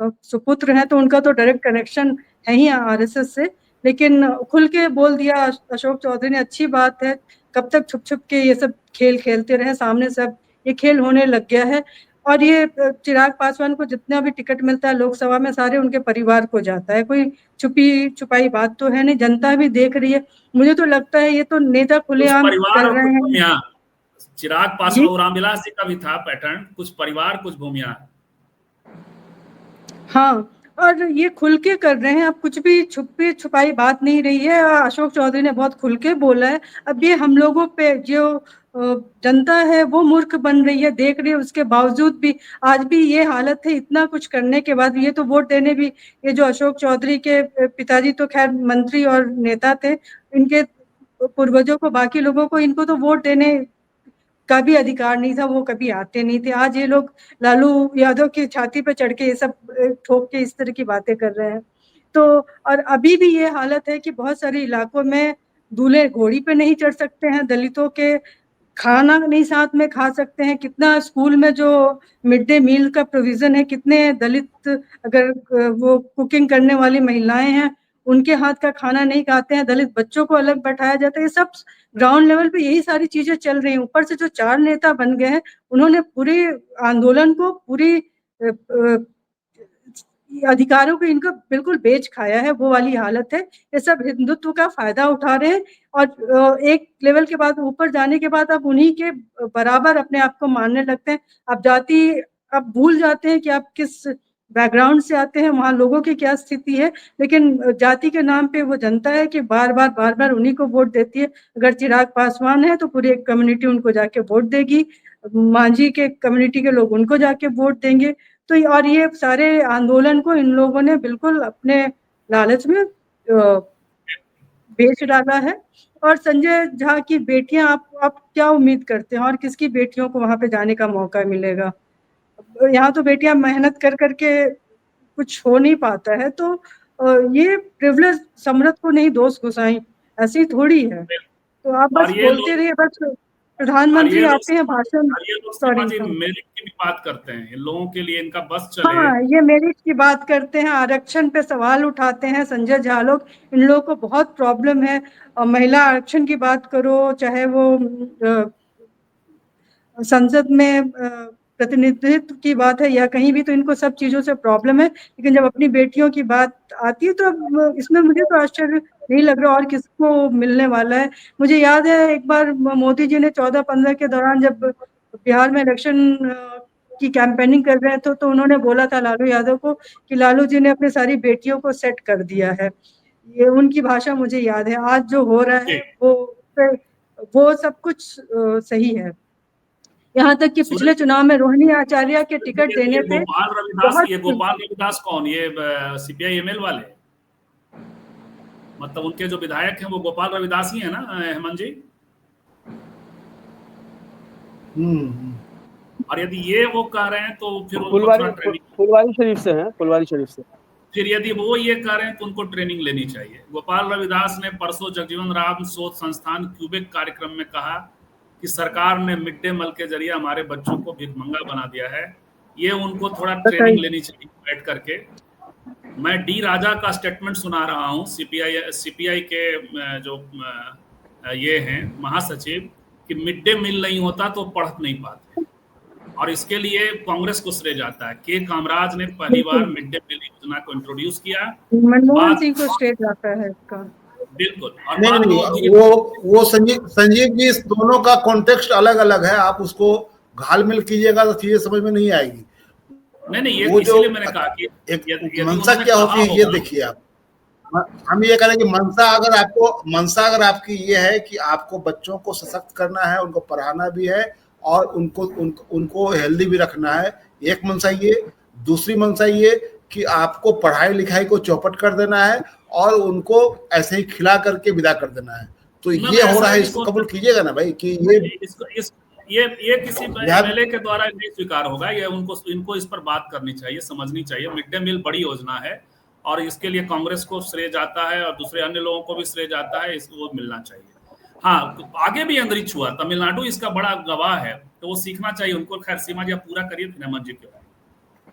सुपुत्र हैं, तो उनका तो डायरेक्ट कनेक्शन है ही आरएसएस से, लेकिन खुल के बोल दिया अशोक चौधरी ने, अच्छी बात है। कब तक छुप छुप के ये सब खेल खेलते रहे, सामने सब ये खेल होने लग गया है। और ये चिराग पासवान को जितना भी टिकट मिलता है लोकसभा में, सारे उनके परिवार को जाता है, कोई छुपी छुपाई बात तो है नहीं, जनता भी देख रही है। मुझे तो लगता है ये तो नेता खुलेआम कर रहे हैं। चिराग पासवान और रामविलास जी का भी था पैटर्न, कुछ परिवार कुछ भूमिया। हाँ, और ये खुल के कर रहे हैं, अब कुछ भी छुपी छुपाई बात नहीं रही है। अशोक चौधरी ने बहुत खुल के बोला है। अब ये हम लोगों पे जो जनता है वो मूर्ख बन रही है, देख रही है, उसके बावजूद भी आज भी ये हालत है। इतना कुछ करने के बाद ये तो वोट देने भी, ये जो अशोक चौधरी के पिताजी तो खैर मंत्री और नेता थे, इनके पूर्वजों को, बाकी लोगों को, इनको तो वोट देने का भी अधिकार नहीं था, वो कभी आते नहीं थे। आज ये लोग लालू यादव की छाती पे चढ़ के ये सब ठोक के इस तरह की बातें कर रहे हैं। तो और अभी भी ये हालत है कि बहुत सारे इलाकों में दूल्हे घोड़ी पे नहीं चढ़ सकते हैं, दलितों के खाना नहीं साथ में खा सकते हैं। कितना स्कूल में जो मिड डे मील का प्रोविजन है, कितने दलित अगर वो कुकिंग करने वाली महिलाएं हैं, उनके हाथ का खाना नहीं खाते हैं, दलित बच्चों को अलग बैठाया जाता है। ये सब ग्राउंड लेवल पे यही सारी चीजें चल रही हैं। ऊपर से जो 4 नेता बन गए हैं, उन्होंने पूरे आंदोलन को, पूरी अधिकारों को इनको बिल्कुल बेच खाया है, वो वाली हालत है। ये सब हिंदुत्व का फायदा उठा रहे हैं और एक लेवल के बाद ऊपर जाने के बाद अब उन्हीं के बराबर अपने आप को मानने लगते हैं। अब जाति, अब भूल जाते हैं कि आप किस बैकग्राउंड से आते हैं, वहाँ लोगों की क्या स्थिति है। लेकिन जाति के नाम पे वो जनता है कि बार बार उन्हीं को वोट देती है। अगर चिराग पासवान है तो पूरी एक कम्युनिटी उनको जाके वोट देगी, मांझी के कम्युनिटी के लोग उनको जाके वोट देंगे। तो और ये सारे आंदोलन को इन लोगों ने बिल्कुल अपने लालच में बेच डाला है। और संजय झा की बेटियां, आप क्या उम्मीद करते हैं और किसकी बेटियों को वहां पे जाने का मौका मिलेगा? यहाँ तो बेटियां मेहनत कर करके कुछ हो नहीं पाता है, तो ये प्रिविलेज समृद्ध को नहीं दोष घुसाई, ऐसी थोड़ी है। तो आप बस बोलते रहिए, बस प्रधानमंत्री आते हैं भाषण, मेरिट की भी बात करते हैं, इन लोगों के लिए इनका बस चले। हाँ, ये मेरिट की बात करते हैं, आरक्षण पे सवाल उठाते हैं संजय झा लोग। इन लोगों को बहुत प्रॉब्लम है। महिला आरक्षण की बात करो, चाहे वो संसद में प्रतिनिधित्व की बात है या कहीं भी, तो इनको सब चीजों से प्रॉब्लम है। लेकिन जब अपनी बेटियों की बात आती है तो इसमें मुझे तो आश्चर्य नहीं लग रहा और किसको मिलने वाला है। मुझे याद है एक बार मोदी जी ने 14-15 के दौरान जब बिहार में इलेक्शन की कैंपेनिंग कर रहे थे, तो उन्होंने बोला था लालू यादव को कि लालू जी ने अपनी सारी बेटियों को सेट कर दिया है। ये उनकी भाषा मुझे याद है। आज जो हो रहा है वो सब कुछ सही है। यहाँ तक कि पिछले चुनाव में रोहिणी आचार्य के टिकट देने पे गोपाल रविदास कौन, ये सीपीआई एमएल वाले, मतलब उनके जो विधायक हैं वो गोपाल रविदास ही है ना, हेमंत जी? और यदि ये वो कह रहे हैं तो फिर फुलवारी शरीफ से हैं, फुलवारी शरीफ से। फिर यदि वो ये कह रहे हैं तो उनको ट्रेनिंग लेनी चाहिए। गोपाल रविदास ने परसों जगजीवन राम शोध संस्थान क्यूबेक कार्यक्रम में कहा कि सरकार ने मिड डे मील के जरिए हमारे बच्चों को भिखमंगा बना दिया है। ये उनको थोड़ा ट्रेनिंग लेनी चाहिए बैठ करके। मैं डी राजा का स्टेटमेंट सुना रहा हूँ, सीपीआई के जो ये हैं महासचिव, कि मिड डे मील नहीं होता तो पढ़ नहीं पाते, और इसके लिए कांग्रेस को श्रेय जाता है। के कामराज ने पहली बार मिड डे मील योजना को इंट्रोड्यूस किया, मनमोहन सिंह को श्रेय जाता है इसका। बिल्कुल। और नहीं, वो संजीव जी, इस दोनों का कॉन्टेक्स्ट अलग अलग है। आप उसको घालमेल कीजिएगा तो चीजें समझ में नहीं आएगी। नहीं, ये इसीलिए मैंने कहा कि एक मंशा क्या होती है ये देखिए आप। हम ये कह रहे हैं कि मंशा अगर आपकी ये है कि आपको बच्चों को सशक्त करना है, उनको पढ़ाना भी है और उनको हेल्दी भी रखना है, एक मंशा ये। दूसरी मंशा ये कि आपको पढ़ाई लिखाई को चौपट कर देना है और उनको ऐसे ही खिला करके विदा कर देना है। तो ये हो रहा है, इसको कबूल कीजिएगा ना भाई कि ये किसी एमएलए के द्वारा नहीं स्वीकार होगा। ये इनको इस पर बात करनी चाहिए, समझनी चाहिए। मिड डे मील बड़ी योजना है और इसके लिए कांग्रेस को श्रेय जाता है और दूसरे अन्य लोगों को भी श्रेय जाता है, इसको मिलना चाहिए। हाँ, आगे भी अंतरिक्ष हुआ, तमिलनाडु इसका बड़ा गवाह है, तो वो सीखना चाहिए उनको। खैर सीमा जी आप पूरा करिए फिर हेमंत जी के बारे में।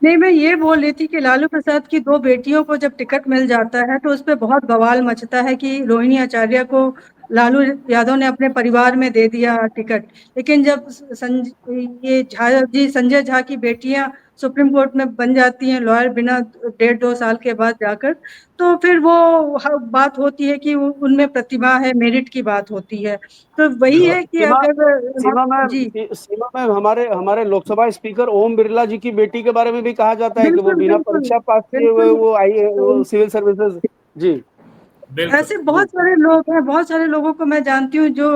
नहीं, मैं ये बोल रही थी कि लालू प्रसाद की 2 बेटियों को जब टिकट मिल जाता है तो उस पर बहुत बवाल मचता है कि रोहिणी आचार्य को लालू यादव ने अपने परिवार में दे दिया टिकट। लेकिन जब ये संजय झा की बेटियां सुप्रीम कोर्ट में बन जाती हैं लॉयर बिना 1.5-2 साल के बाद जाकर, तो फिर वो बात होती है कि उनमें प्रतिभा है, मेरिट की बात होती है। तो वही है कि सीमा में हमारे लोकसभा स्पीकर ओम बिरला जी की बेटी के बारे में भी कहा जाता है कि वो बिना परीक्षा पास किए हुए वो आई सिविल सर्विसेज। जी, ऐसे बहुत सारे लोग हैं, बहुत सारे लोगों को मैं जानती हूँ जो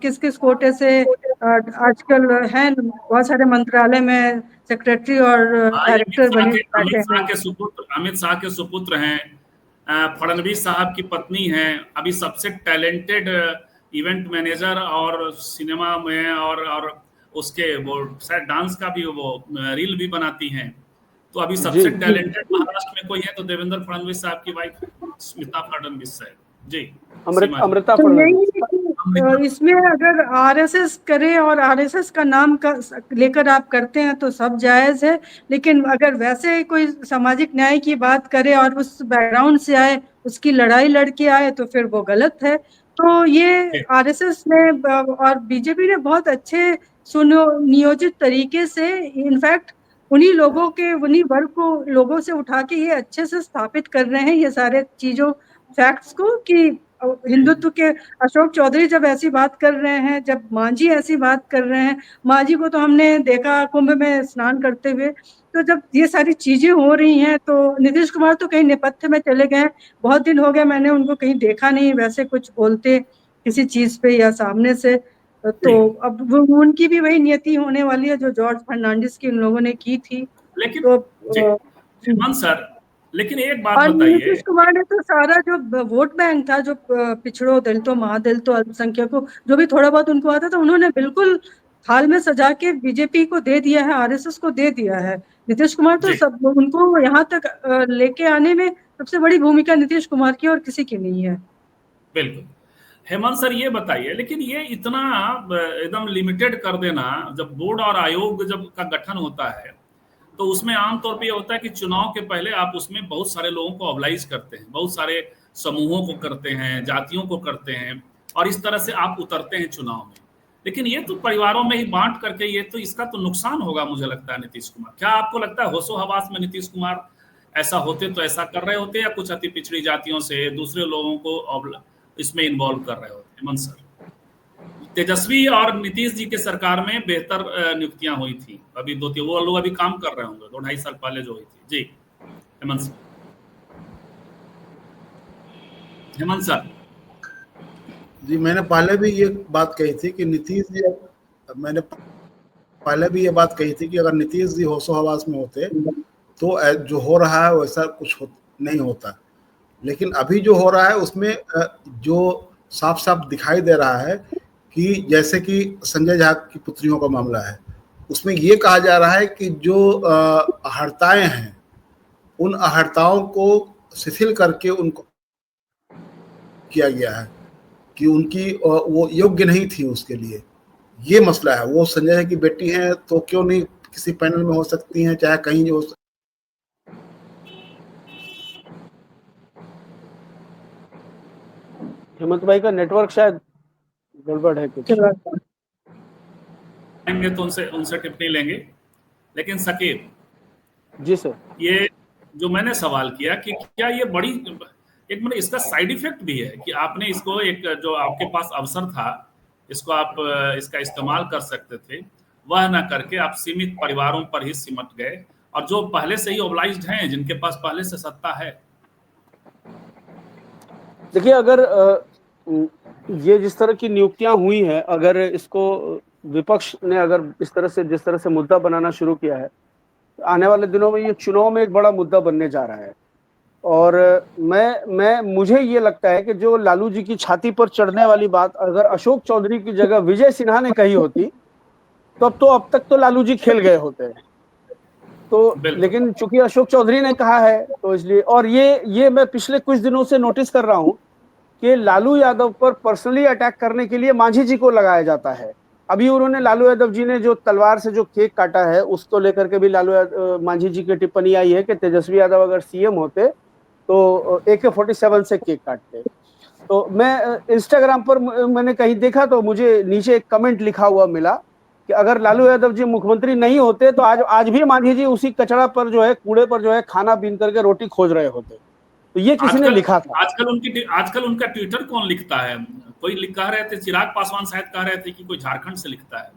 किस किस कोटे से आजकल हैं, बहुत सारे मंत्रालय में सेक्रेटरी और डायरेक्टर बने बैठे हैं। अमित शाह के सुपुत्र हैं, फडणवीस साहब की पत्नी हैं, अभी सबसे टैलेंटेड इवेंट मैनेजर और सिनेमा में और उसके वो शायद डांस का भी वो रील भी बनाती हैं। तो अभी सबसे टैलेंटेड महाराष्ट्र में कोई है तो देवेंद्र फडणवीस साहब की वाइफ स्मिता फडणवीस साहब जी, अमृता फडणवीस। इसमें अगर आरएसएस करे और आरएसएस का नाम लेकर आप करते हैं तो सब जायज है, लेकिन अगर वैसे कोई सामाजिक न्याय की बात करे और उस बैकग्राउंड से आए, उसकी लड़ाई लड़के आए, तो फिर वो गलत है। तो ये आरएसएस ने और बीजेपी ने बहुत अच्छे सुनियोजित तरीके से, इनफैक्ट उन्हीं लोगों के, उन्हीं वर्ग को लोगों से उठा के ये अच्छे से स्थापित कर रहे हैं ये सारे चीजों, फैक्ट्स को, कि हिंदुत्व के अशोक चौधरी जब ऐसी बात कर रहे हैं, जब मांझी ऐसी बात कर रहे हैं, मांझी को तो हमने देखा कुंभ में स्नान करते हुए। तो जब ये सारी चीजें हो रही हैं तो नीतीश कुमार तो कहीं नेपथ्य में चले गए। बहुत दिन हो गए मैंने उनको कहीं देखा नहीं वैसे कुछ बोलते किसी चीज पे या सामने से। तो अब उनकी भी वही नियति होने वाली है जो जॉर्ज फर्नांडिस की उन लोगों ने की थी। लेकिन तो सर, लेकिन एक बात बताइए, नीतीश कुमार ने तो सारा जो वोट बैंक था, जो पिछड़ों, दलितों, महादलितों, अल्पसंख्यकों, जो भी थोड़ा बहुत उनको आता था, उन्होंने बिल्कुल थाल में सजा के बीजेपी को दे दिया है, आरएसएस को दे दिया है। नीतीश कुमार तो सब उनको यहाँ तक लेके आने में सबसे बड़ी भूमिका नीतीश कुमार की और किसी की नहीं है। बिल्कुल। हेमंत सर ये बताइए, लेकिन ये इतना एकदम लिमिटेड कर देना, जब बोर्ड और आयोग जब का गठन होता है तो उसमें आमतौर पे ये होता है कि चुनाव के पहले आप उसमें बहुत सारे लोगों को ऑब्लाइज करते हैं, बहुत सारे समूहों को करते हैं, जातियों को करते हैं, और इस तरह से आप उतरते हैं चुनाव में। लेकिन ये तो परिवारों में ही बांट करके, ये तो इसका तो नुकसान होगा मुझे लगता है नीतीश कुमार। क्या आपको लगता है होशो हवास में नीतीश कुमार ऐसा होते तो ऐसा कर रहे होते, या कुछ अति पिछड़ी जातियों से दूसरे लोगों को इसमें इन्वॉल्व कर रहे होते? हेमंत सर, तेजस्वी और नीतीश जी के सरकार में बेहतर नियुक्तियां हुई थी, अभी वो लोग अभी काम कर रहे होंगे 2-2.5 साल पहले जो हुई थी। जी हेमंत सर। हेमंत सर जी, मैंने पहले भी ये बात कही थी कि नीतीश जी, मैंने पहले भी ये बात कही थी कि अगर नीतीश जी होशो हवास में होते तो जो हो रहा है वैसा कुछ नहीं होता। लेकिन अभी जो हो रहा है उसमें जो साफ साफ दिखाई दे रहा है कि जैसे कि संजय झा की पुत्रियों का मामला है, उसमें ये कहा जा रहा है कि जो अहर्ताएं हैं उन अहर्ताओं को शिथिल करके उनको किया गया है कि उनकी वो योग्य नहीं थी उसके लिए। ये मसला है। वो संजय की बेटी हैं तो क्यों नहीं किसी पैनल में हो सकती हैं, चाहे कहीं जो हेमंत भाई का नेटवर्क शायद गड़बड़ है कुछ। तो उनसे टिप्पणी लेंगे। लेकिन सकीब जी सर, ये जो मैंने सवाल किया कि क्या ये बड़ी एक मतलब इसका साइड इफेक्ट भी है कि आपने इसको एक जो आपके पास अवसर था, इसको आप इसका इस्तेमाल कर सकते थे, वह ना करके आप सीमित परिवारों पर ही सिमट गए, और जो पहले से ही ओबलाइज्ड हैं, जिनके पास पहले से सत्ता है। देखिए, अगर ये जिस तरह की नियुक्तियां हुई हैं, अगर इसको विपक्ष ने अगर जिस तरह से मुद्दा बनाना शुरू किया है, आने वाले दिनों में ये चुनाव में एक बड़ा मुद्दा बनने जा रहा है। और मुझे ये लगता है कि जो लालू जी की छाती पर चढ़ने वाली बात अगर अशोक चौधरी की जगह विजय सिन्हा ने कही होती तो अब तक तो लालू जी खेल गए होते हैं। तो लेकिन चूंकि अशोक चौधरी ने कहा है तो इसलिए, और ये मैं पिछले कुछ दिनों से नोटिस कर रहा हूं कि लालू यादव पर पर्सनली अटैक करने के लिए मांझी जी को लगाया जाता है। अभी उन्होंने लालू यादव जी ने जो तलवार से जो केक काटा है उसको लेकर के भी मांझी जी की टिप्पणी आई है कि तेजस्वी यादव अगर सीएम होते तो AK-47 से केक काटते। तो मैं इंस्टाग्राम पर मैंने कहीं देखा तो मुझे नीचे एक कमेंट लिखा हुआ मिला कि अगर लालू यादव जी मुख्यमंत्री नहीं होते तो आज भी मांझी जी उसी कचरा पर जो है, कूड़े पर जो है खाना बीन करके रोटी खोज रहे होते। तो ये किसी ने लिखा था। आजकल उनका ट्विटर कौन लिखता है? कोई कह रहे थे, चिराग पासवान शायद कह रहे थे कि कोई झारखंड से लिखता है।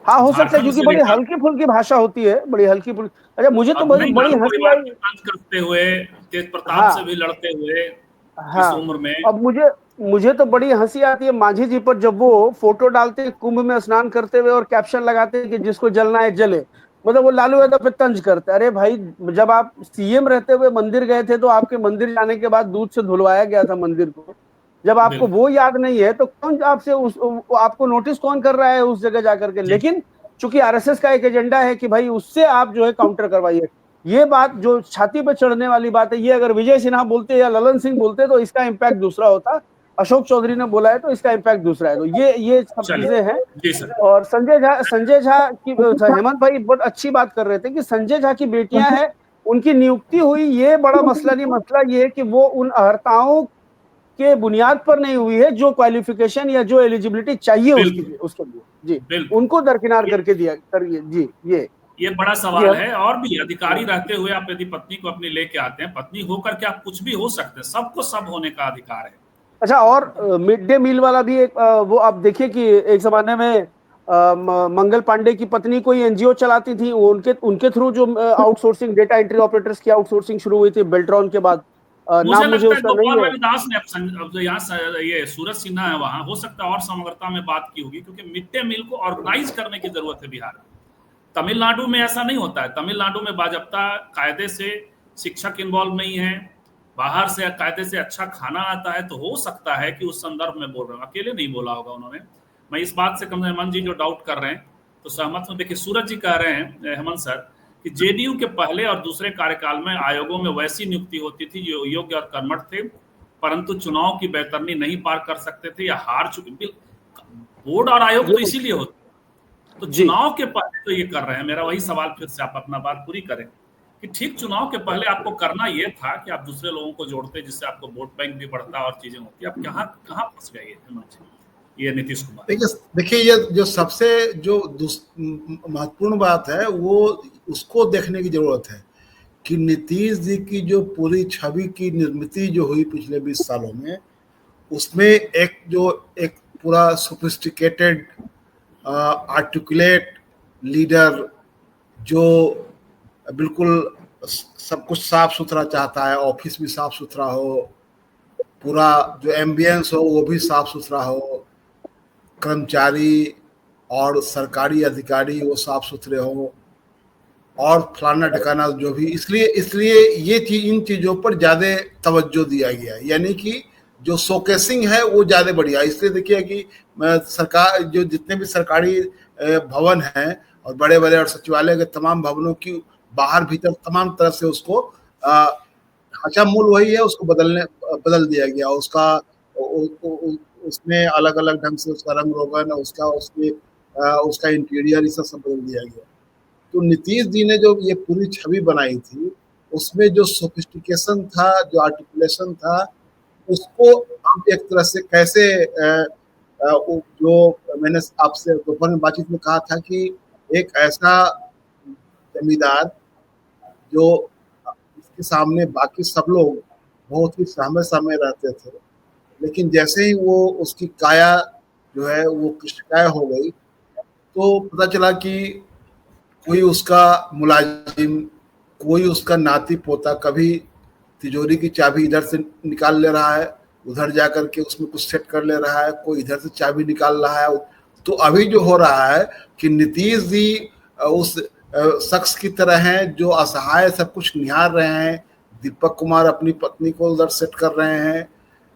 हाँ, हो सकता है, क्योंकि बड़ी हल्की फुल्की भाषा होती है, बड़ी हल्की फुल्की। अच्छा, मुझे तो बड़ी हंसी आई करते हुए, तेज प्रताप से भी लड़ते हुए इस उम्र में। अब मुझे तो बड़ी हंसी आती है मांझी जी पर जब वो फोटो डालते हैं कुंभ में स्नान करते हुए और कैप्शन लगाते हैं कि जिसको जलना है जले। मतलब वो लालू यादव पे तंज करते हैं। अरे भाई, जब आप सीएम रहते हुए मंदिर गए थे तो आपके मंदिर जाने के बाद दूध से धुलवाया गया था मंदिर को। जब आपको वो याद नहीं है तो कौन आपसे आपको नोटिस कौन कर रहा है उस जगह जाकर के। लेकिन चूंकि आरएसएस का एक एजेंडा है कि भाई उससे आप जो है काउंटर करवाइए। ये बात जो छाती पे चढ़ने वाली बात है, ये अगर विजय सिन्हा बोलते या ललन सिंह बोलते तो इसका इम्पैक्ट दूसरा होता। अशोक चौधरी ने बोला है तो इसका इम्पैक्ट दूसरा है। तो ये सब चीजें हैं। और संजय झा की, हेमंत भाई बहुत अच्छी बात कर रहे थे कि संजय झा की बेटियां हैं, उनकी नियुक्ति हुई, ये बड़ा मसला नहीं। मसला ये है कि वो उन अर्हताओं के बुनियाद पर नहीं हुई है जो क्वालिफिकेशन या जो एलिजिबिलिटी चाहिए उसके लिए जी, उनको दरकिनार करके दिया करिए जी। ये बड़ा सवाल है। और भी अधिकारी रहते हुए आप यदि पत्नी को अपनी लेके आते हैं, पत्नी होकर के आप कुछ भी हो सकते हैं, सबको सब होने का अधिकार है। अच्छा, और मिड डे मील वाला भी एक वो आप देखिए कि एक जमाने में मंगल पांडे की पत्नी कोई एनजीओ चलाती थी, उनके थ्रू जो आउटसोर्सिंग डेटा एंट्री ऑपरेटर्स की आउटसोर्सिंग शुरू हुई थी बेल्ट्रॉन के बाद। मुझे लगता है गोपाल रविदास ने यहाँ ये सूरज सिन्हा है, वहां हो सकता है और समग्रता में बात की होगी, क्योंकि मिड डे मील को ऑर्गेनाइज करने की जरूरत है बिहार में। तमिलनाडु में ऐसा नहीं होता है। तमिलनाडु में बाजप्ता कायदे से शिक्षक इन्वॉल्व नहीं है, बाहर से कायदे से अच्छा खाना आता है। तो हो सकता है कि उस संदर्भ में बोल रहे हैं, अकेले नहीं बोला होगा उन्होंने। मैं इस बात से कम हेमंत जी जो डाउट कर रहे हैं तो सहमत हूं। देखिए, सूरज जी कह रहे हैं हेमंत सर कि जेडीयू के पहले और दूसरे कार्यकाल में आयोगों में वैसी नियुक्ति होती थी जो योग्य और कर्मठ थे, परंतु चुनाव की बेहतरनी नहीं पार कर सकते थे या हार चुके। बोर्ड और आयोग तो इसीलिए होते, तो चुनाव के पहले तो ये कर रहे हैं। मेरा वही सवाल, फिर से आप अपना बात पूरी करें कि ठीक चुनाव के पहले आपको करना ये था कि आप दूसरे लोगों को जोड़ते, जिससे आपको वोट बैंक भी बढ़ता और चीजें होती। अब कहाँ फंस गए ये नीतीश कुमार? देखिए, ये जो सबसे जो महत्वपूर्ण बात है वो उसको देखने की जरूरत है कि नीतीश जी की जो पूरी छवि की निर्मित जो हुई पिछले 20 सालों में, उसमें एक पूरा सोफिस्टिकेटेड आर्टिकुलेट लीडर जो बिल्कुल सब कुछ साफ सुथरा चाहता है, ऑफिस भी साफ सुथरा हो, पूरा जो एम्बियंस हो वो भी साफ सुथरा हो, कर्मचारी और सरकारी अधिकारी वो साफ सुथरे हो, और फलाना ठिकाना जो भी। इसलिए ये चीज, इन चीज़ों पर ज़्यादा तवज्जो दिया गया है, यानी कि जो शोकेसिंग है वो ज़्यादा बढ़िया। इसलिए देखिए कि सरकार जो जितने भी सरकारी भवन हैं और बड़े बड़े और सचिवालय के तमाम भवनों की बाहर भीतर तमाम तरह से उसको ढांचा मूल वही है, उसको बदल दिया गया। उसमें अलग अलग ढंग से उसका रंग रोगन, उसका इंटीरियर, ये सब बदल दिया गया। तो नीतीश जी ने जो ये पूरी छवि बनाई थी, उसमें जो सोफिस्टिकेशन था, जो आर्टिकुलेशन था, उसको हम एक तरह से कैसे जो मैंने आपसे दोपहर में बातचीत में कहा था कि एक ऐसा जमींदार जो इसके सामने बाकी सब लोग बहुत ही सामने रहते थे, लेकिन जैसे ही वो उसकी काया जो है वो कृष्णकाय हो गई तो पता चला कि कोई उसका मुलाजिम, कोई उसका नाती पोता कभी तिजोरी की चाबी इधर से निकाल ले रहा है, उधर जाकर के उसमें कुछ सेट कर ले रहा है, कोई इधर से चाबी निकाल रहा है। तो अभी जो हो रहा है कि नीतीश जी उस शख्स की तरह हैं जो असहाय सब कुछ निहार रहे हैं। दीपक कुमार अपनी पत्नी को उधर सेट कर रहे हैं,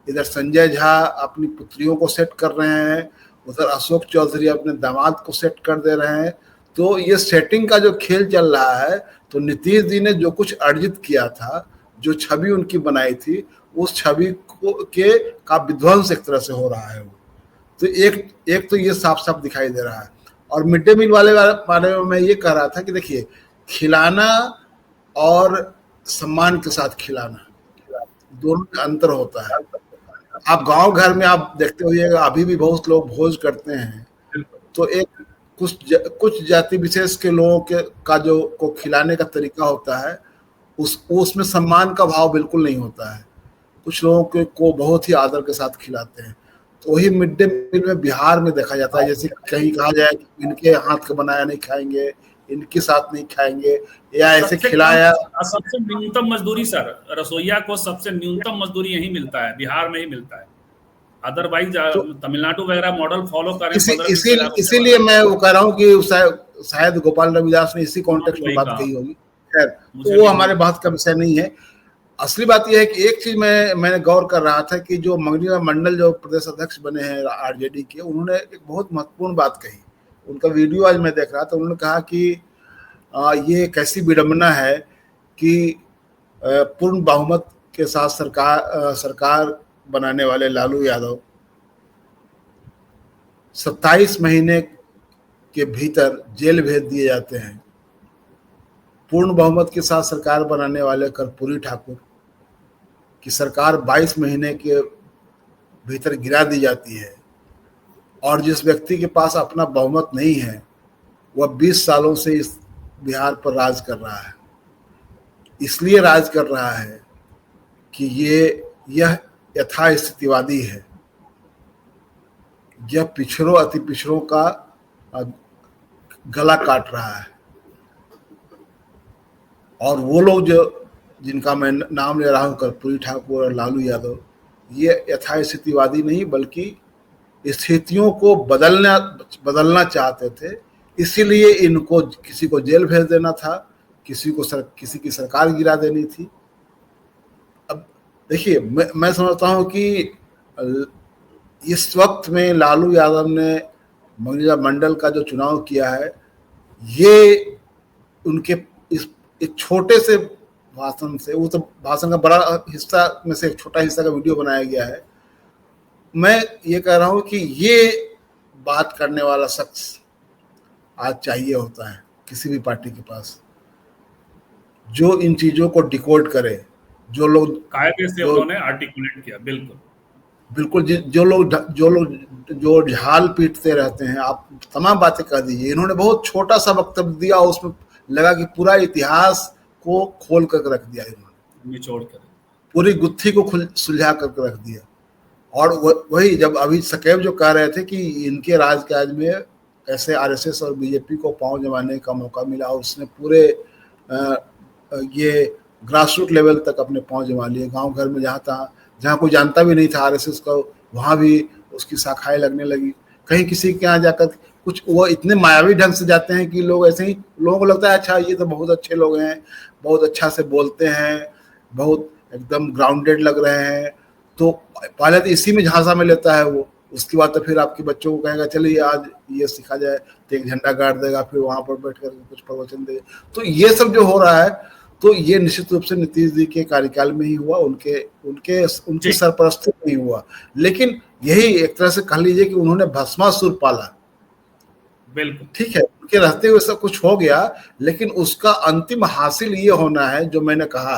इधर संजय झा अपनी पुत्रियों को सेट कर रहे हैं, उधर अशोक चौधरी अपने दामाद को सेट कर दे रहे हैं। तो ये सेटिंग का जो खेल चल रहा है, तो नीतीश जी ने जो कुछ अर्जित किया था, जो छवि उनकी बनाई थी, उस छवि को के का विध्वंस एक तरह से हो रहा है। वो तो एक तो ये साफ साफ दिखाई दे रहा है। और मिड डे मील वाले बारे में मैं ये कह रहा था कि देखिए, खिलाना और सम्मान के साथ खिलाना दोनों में अंतर होता है। आप गांव घर में आप देखते होइएगा, अभी भी बहुत लोग भोज करते हैं, तो एक कुछ जाति विशेष के लोगों के का जो को खिलाने का तरीका होता है, उसमें सम्मान का भाव बिल्कुल नहीं होता है। कुछ लोगों को बहुत ही आदर के साथ खिलाते हैं। तो वही मिड डे मील में बिहार में देखा जाता है, जैसे कहीं कहा जाए कि इनके हाथ का बनाया नहीं खाएंगे, इनके साथ नहीं खाएंगे, या ऐसे खिलाया। सबसे न्यूनतम मजदूरी सर, रसोईया को सबसे न्यूनतम मजदूरी यही मिलता है, बिहार में ही मिलता है। अदरवाइज तमिलनाडु वगैरह मॉडल फॉलो करें। इसीलिए मैं वो कह रहा हूँ कि शायद गोपाल रविदास ने इसी कॉन्टेक्स्ट में बात कही होगी। खैर, तो वो हमारे बात का विषय नहीं है। असली बात यह है कि एक चीज मैंने गौर कर रहा था कि जो मंगनीलाल मंडल जो प्रदेश अध्यक्ष बने हैं आरजेडी के, उन्होंने एक बहुत महत्वपूर्ण बात कही। उनका वीडियो आज मैं देख रहा था। उन्होंने कहा कि ये कैसी विडंबना है कि पूर्ण बहुमत के साथ सरकार बनाने वाले लालू यादव 27 महीने के भीतर जेल भेज दिए जाते हैं। पूर्ण बहुमत के साथ सरकार बनाने वाले कर्पूरी ठाकुर की सरकार 22 महीने के भीतर गिरा दी जाती है। और जिस व्यक्ति के पास अपना बहुमत नहीं है, वह 20 सालों से इस बिहार पर राज कर रहा है। इसलिए राज कर रहा है कि यह यथास्थितिवादी है, यह पिछड़ों अति पिछड़ों का गला काट रहा है। और वो लोग जिनका मैं नाम ले रहा हूँ, कर्पूरी ठाकुर और लालू यादव, ये यथास्थितिवादी नहीं बल्कि स्थितियों को बदलना चाहते थे। इसीलिए इनको किसी को जेल भेज देना था, किसी की सरकार गिरा देनी थी। अब देखिए, मैं समझता हूँ कि इस वक्त में लालू यादव ने मंगनीलाल मंडल का जो चुनाव किया है, ये उनके इस एक छोटे से भाषण से, वो तो भाषण का बड़ा हिस्सा में से एक छोटा हिस्सा का वीडियो बनाया गया है। मैं ये कह रहा हूं कि ये बात करने वाला शख्स आज चाहिए होता है किसी भी पार्टी के पास, जो इन चीजों को डिकोड करे। जो लोग कायदे से उन्होंने आर्टिकुलेट किया, बिल्कुल जो झाल पीटते रहते हैं, आप तमाम बातें कह दीजिए। इन्होंने बहुत छोटा सा वक्तव्य दिया, उसमें लगा कि पूरा इतिहास को खोल कर रख दिया, इन्होंने निचोड़ कर पूरी गुत्थी को सुलझा कर रख दिया। और वही जब अभी सकेब जो कह रहे थे कि इनके राजकाज में कैसे आरएसएस और बीजेपी को पांव जमाने का मौका मिला, और उसने पूरे ये ग्रासरूट लेवल तक अपने पांव जमा लिए। गांव घर में जहाँ कोई जानता भी नहीं था आरएसएस को, वहाँ भी उसकी शाखाएं लगने लगी। कहीं किसी के यहाँ जाकर कुछ वो इतने मायावी ढंग से जाते हैं कि लोग ऐसे ही, लोगों को लगता है अच्छा ये तो बहुत अच्छे लोग हैं, बहुत अच्छा से बोलते हैं, बहुत एकदम ग्राउंडेड लग रहे हैं। तो पहले तो इसी में झांसा में लेता है वो, उसके बाद तो फिर आपके बच्चों को कहेगा चलिए आज ये सिखा जाए, तो एक झंडा गाड़ देगा, फिर वहां पर बैठ कर कुछ प्रवचन देगा। तो ये सब जो हो रहा है, तो ये निश्चित रूप से नीतीश जी के कार्यकाल में ही हुआ, उनकी सरपरस्ती में ही हुआ। लेकिन यही एक तरह से कह लीजिए कि उन्होंने भस्मासुर पाला। बिल्कुल ठीक है, उनके रहते हुए सब कुछ हो गया, लेकिन उसका अंतिम हासिल ये होना है जो मैंने कहा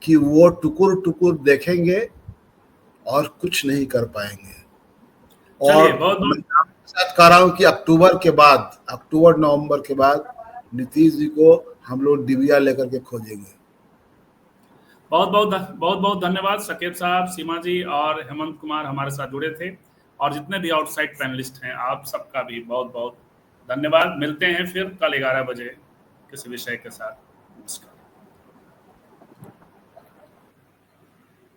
कि वो टुकुर टुकुर देखेंगे और कुछ नहीं कर पाएंगे। और मैं साथ कह रहा हूं कि अक्टूबर नवंबर के बाद नीतीश जी को हम लोग डिबिया लेकर के खोजेंगे। बहुत बहुत धन्यवाद सकेब साहब, सीमा जी और हेमंत कुमार हमारे साथ जुड़े थे, और जितने भी आउटसाइड पैनलिस्ट हैं आप सबका भी बहुत बहुत धन्यवाद। मिलते हैं फिर कल 11 बजे किसी विषय के साथ।